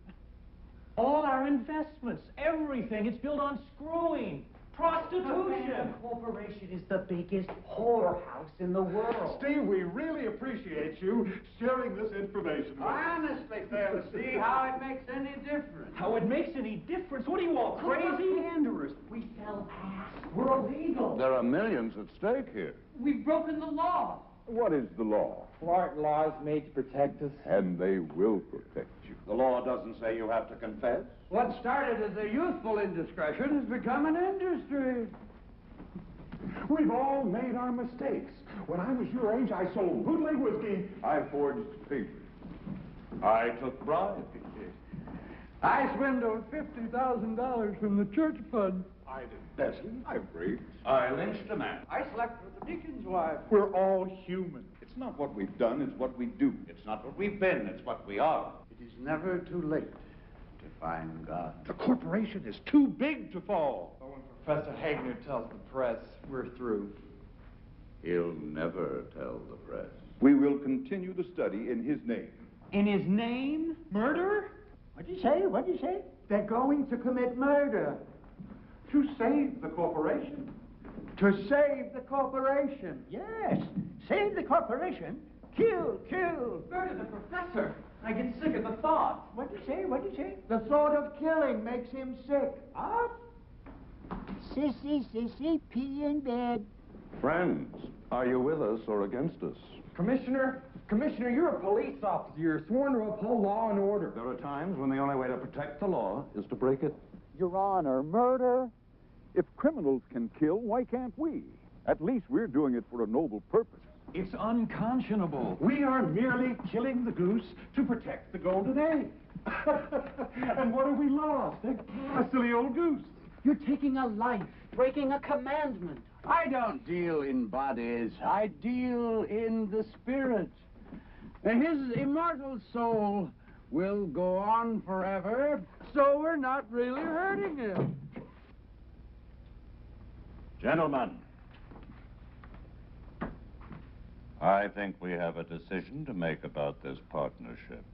all our investments, everything, it's built on screwing, prostitution. The corporation is the biggest whorehouse in the world. Steve, we really appreciate you sharing this information with us. I honestly fail to see how it makes any difference. How it makes any difference? What are you all crazy? Panders. We sell ass. We're illegal. There are millions at stake here. We've broken the law. What is the law? Aren't laws made to protect us? And they will protect you. The law doesn't say you have to confess. What started as a youthful indiscretion has become an industry. We've all made our mistakes. When I was your age, I sold bootleg whiskey. I forged papers. I took bribes. I swindled $50,000 from the church fund. I embezzled. I raped. I lynched a man. I slept with the deacon's wife. We're all human. It's not what we've done, it's what we do. It's not what we've been, it's what we are. It is never too late to find God. The corporation is too big to fall. But when Professor Hegner tells the press, we're through. He'll never tell the press. We will continue the study in his name. In his name? Murder? What'd you say? What'd you say? They're going to commit murder. To save the corporation. To save the corporation. Yes. Save the corporation. Kill. Murder the professor. I get sick of the thought. What'd you say? What'd you say? The thought of killing makes him sick. Up. Sissy, pee in bed. Friends, are you with us or against us? Commissioner, you're a police officer. You're sworn to uphold law and order. There are times when the only way to protect the law is to break it. Your Honor, murder? If criminals can kill, why can't we? At least we're doing it for a noble purpose. It's unconscionable. We are merely killing the goose to protect the golden egg. And what have we lost? A silly old goose. You're taking a life, breaking a commandment. I don't deal in bodies. I deal in the spirit. His immortal soul will go on forever, so we're not really hurting him. Gentlemen, I think we have a decision to make about this partnership.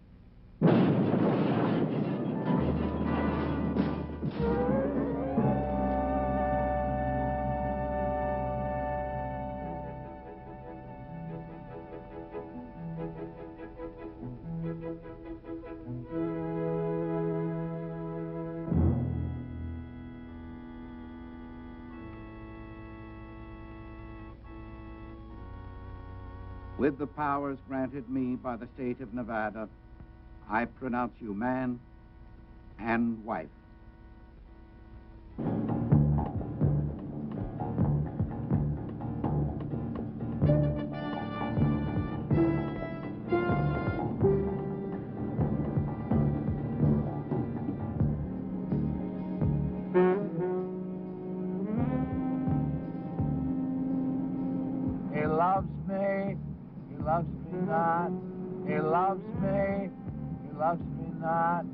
With the powers granted me by the state of Nevada, I pronounce you man and wife. He loves me. He loves me not. He loves me. He loves me not.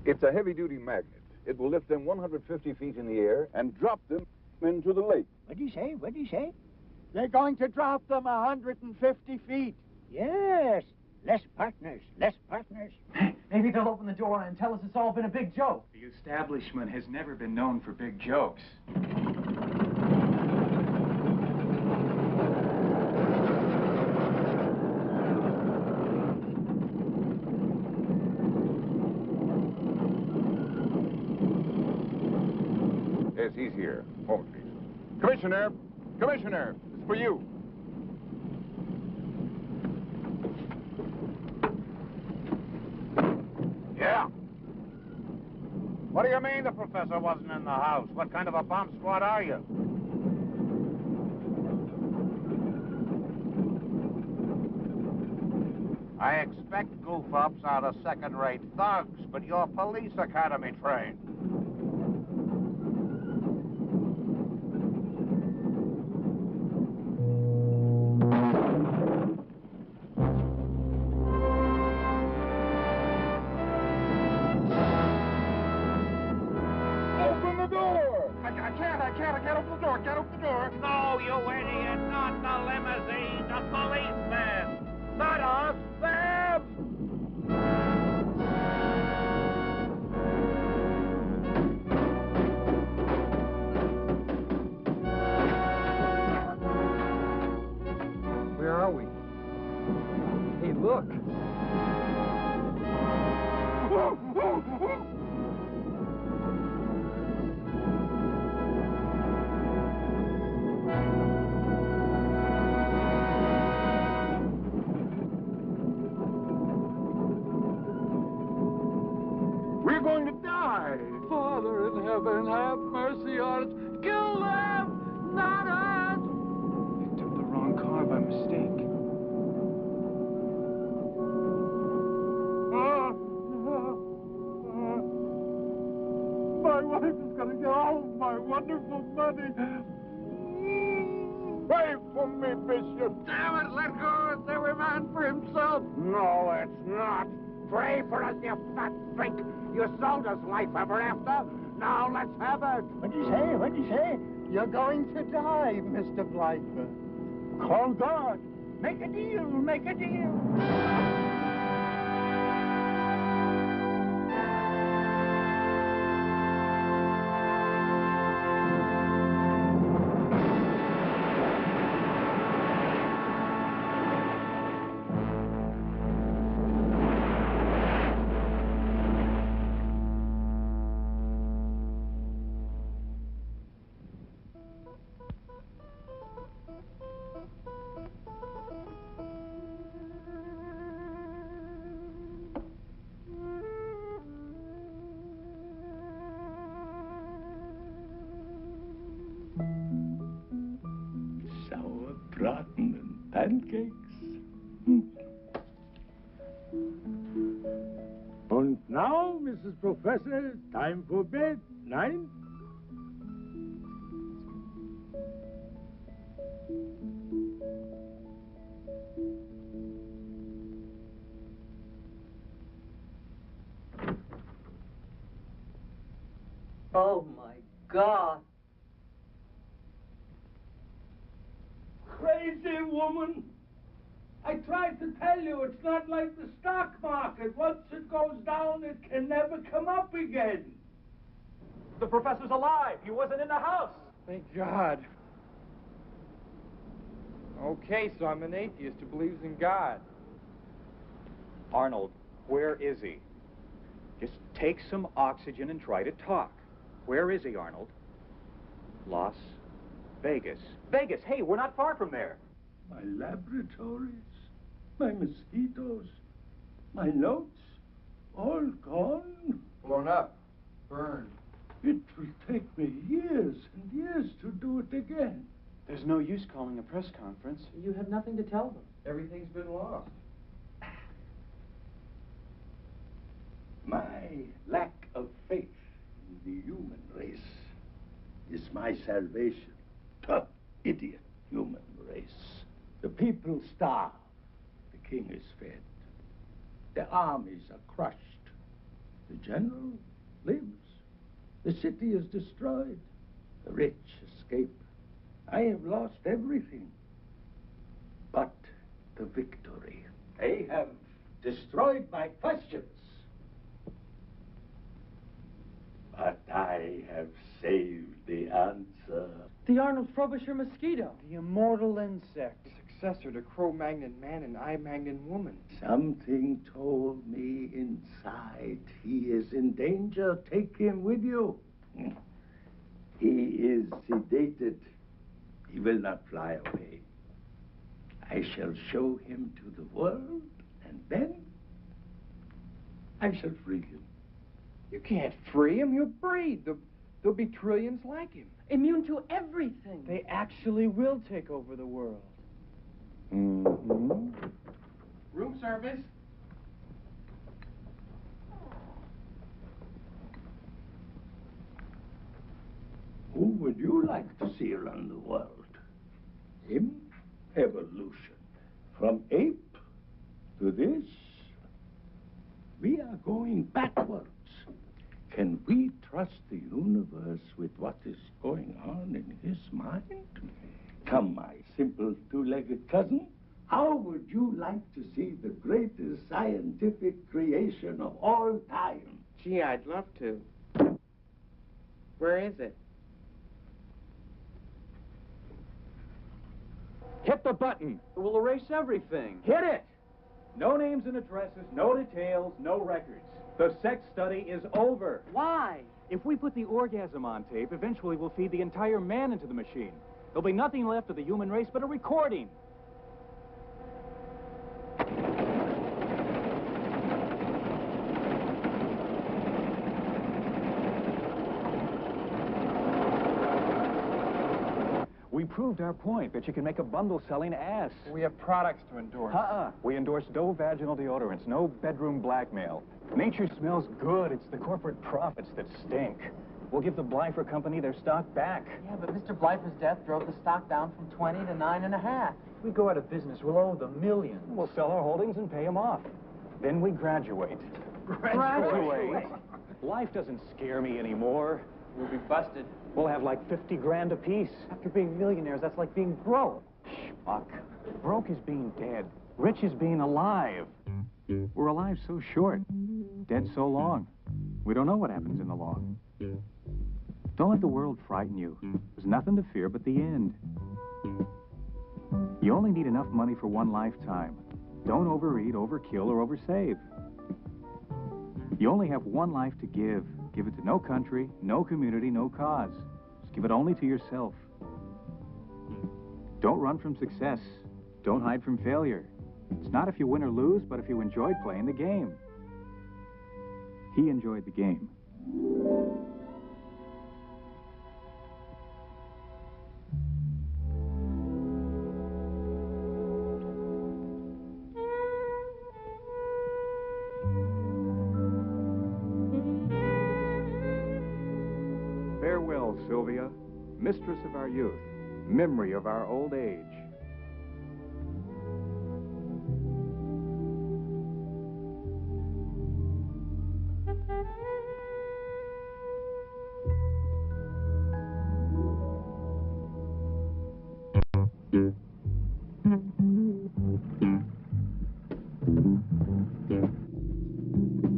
It's a heavy-duty magnet. It will lift them 150 feet in the air and drop them into the lake. What'd you say? What'd you say? They're going to drop them 150 feet. Yes. Less partners. Less partners. Maybe they'll open the door and tell us it's all been a big joke. The establishment has never been known for big jokes. Yes, he's here. Hold, please. Commissioner! Commissioner! It's for you. Yeah? What do you mean the professor wasn't in the house? What kind of a bomb squad are you? I expect goof-ups out of second-rate thugs, but you're police academy trained. I can't open the door. Can't open the door. No, you idiot. Not the limousine. The policeman. Not us. Them. Where are we? Hey, look. We're going to die. Father in heaven, have mercy on us. Kill them, not us. I took the wrong car by mistake. My wife is going to get all of my wonderful money. Pray for me, Bishop. Damn it, let go. It's every man for himself. No, it's not. Pray for us, you fat freak. You sold us life ever after. Now let's have it. What'd you say? What'd you say? You're going to die, Mr. Blyther. Call God. Make a deal. Make a deal. Sauerbraten and pancakes. And now, Mrs. Professor, time for bed. 9? Oh, my God. Crazy woman. I tried to tell you, it's not like the stock market. Once it goes down, it can never come up again. The professor's alive. He wasn't in the house. Thank God. Okay, so I'm an atheist who believes in God. Arnold, where is he? Just take some oxygen and try to talk. Where is he, Arnold? Las Vegas. Vegas, hey, we're not far from there. My laboratories, my mosquitoes, my notes, all gone. Blown up. Burned. It will take me years and years to do it again. There's no use calling a press conference. You have nothing to tell them. Everything's been lost. My lack of faith in the human race is my salvation. Tough, idiot human race. The people starve. The king is fed. The armies are crushed. The general lives. The city is destroyed. The rich escape. I have lost everything but the victory. They have destroyed my questions. But I have saved the answer. The Arnold Frobisher mosquito. The immortal insect, successor to Cro-Magnon man and I-Magnon woman. Something told me inside he is in danger. Take him with you. He is sedated. He will not fly away. I shall show him to the world, and then I shall free him. You can't free him. He'll breed. There'll be trillions like him. Immune to everything. They actually will take over the world. Mm-hmm. Room service. Who would you like to see around the world? Him? Evolution. From ape to this, we are going backwards. Can we trust the universe with what is going on in his mind? Come, my simple two-legged cousin. How would you like to see the greatest scientific creation of all time? Gee, I'd love to. Where is it? Hit the button. It will erase everything. Hit it! No names and addresses, no details, no records. The sex study is over. Why? If we put the orgasm on tape, eventually we'll feed the entire man into the machine. There'll be nothing left of the human race but a recording. We proved our point that you can make a bundle-selling ass. We have products to endorse. We endorse no vaginal deodorants, no bedroom blackmail. Nature smells good. It's the corporate profits that stink. We'll give the Blyfer Company their stock back. Yeah, but Mr. Blyfer's death drove the stock down from 20 to 9.5. If we go out of business, we'll owe them millions. We'll sell our holdings and pay them off. Then we graduate. Graduate? Life doesn't scare me anymore. We'll be busted. We'll have like 50 grand apiece. After being millionaires, that's like being broke. Schmuck. Broke is being dead. Rich is being alive. We're alive so short. Dead so long. We don't know what happens in the long. Don't let the world frighten you. There's nothing to fear but the end. You only need enough money for one lifetime. Don't overeat, overkill, or oversave. You only have one life to give. Give it to no country, no community, no cause. Just give it only to yourself. Don't run from success. Don't hide from failure. It's not if you win or lose, but if you enjoyed playing the game. He enjoyed the game. Farewell, Sylvia, mistress of our youth, memory of our old age.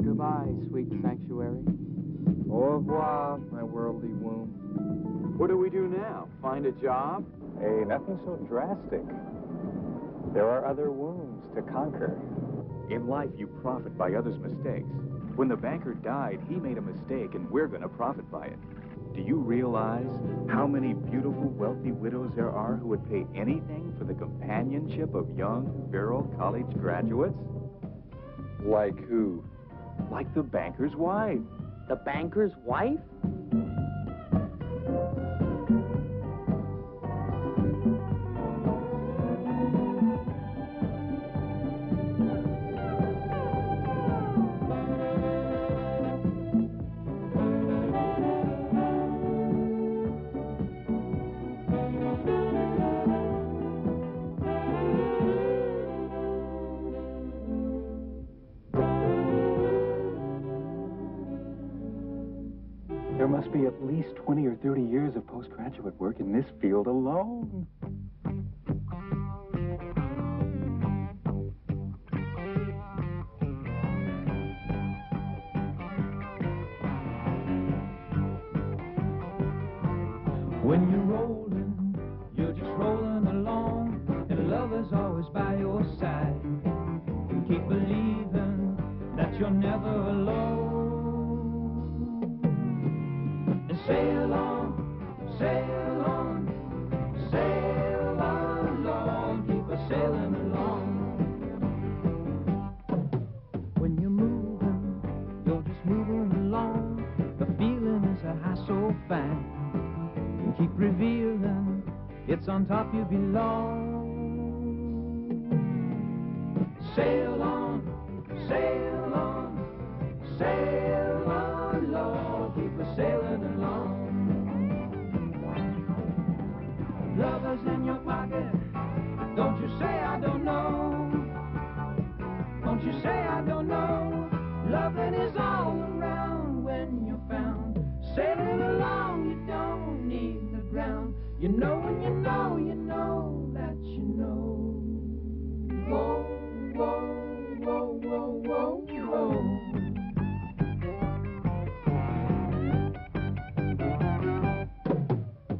Goodbye, sweet sanctuary. Au revoir, my worldly womb. What do we do now? Find a job? Hey, nothing so drastic. There are other wombs to conquer. In life, you profit by others' mistakes. When the banker died, he made a mistake, and we're going to profit by it. Do you realize how many beautiful, wealthy widows there are who would pay anything for the companionship of young, virile college graduates? Like who? Like the banker's wife. The banker's wife? must be at least 20 or 30 years of postgraduate work in this field alone. When you're rolling, you're just rolling along, and love is always by your side. You keep believing that you're never alone. And sail on, sail on, sail on, Lord, keep a sailing along. When you're moving, you're just moving along. The feeling is a high so fine. Keep revealing, it's on top you belong. Sail on, sail on, sail on, Lord, keep a sailing along. Lovers in your pocket, don't you say I don't know. Don't you say I don't know. Loving is all around when you're found. Sailing along, you don't need the ground. You know when you know that you know. Whoa, whoa, whoa, whoa, whoa, whoa.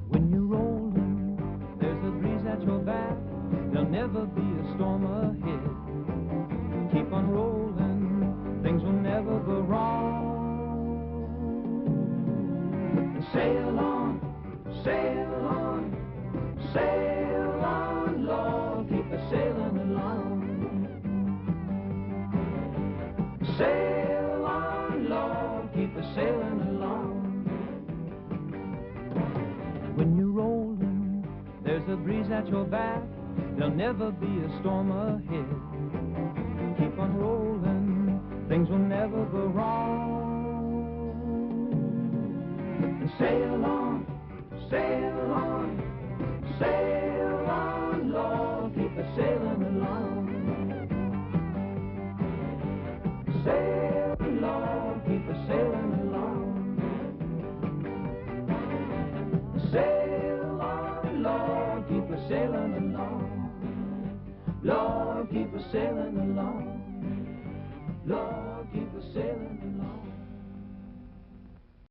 When you're rolling, there's a breeze at your back. There'll never be a storm ahead. Keep on rolling, things will never go wrong. Sail on, sail on, sail on, Lord, keep a sailing along. Sail on, Lord, keep a sailing along. When you're rolling, there's a breeze at your back. There'll never be a storm ahead. Keep on rolling, things will never go wrong. Sail on, sail on, sail on, Lord, keep a sailing along. Sail, Lord, keep a sailing along. Sail on, Lord, keep a sailing along. Lord, keep a sailing along.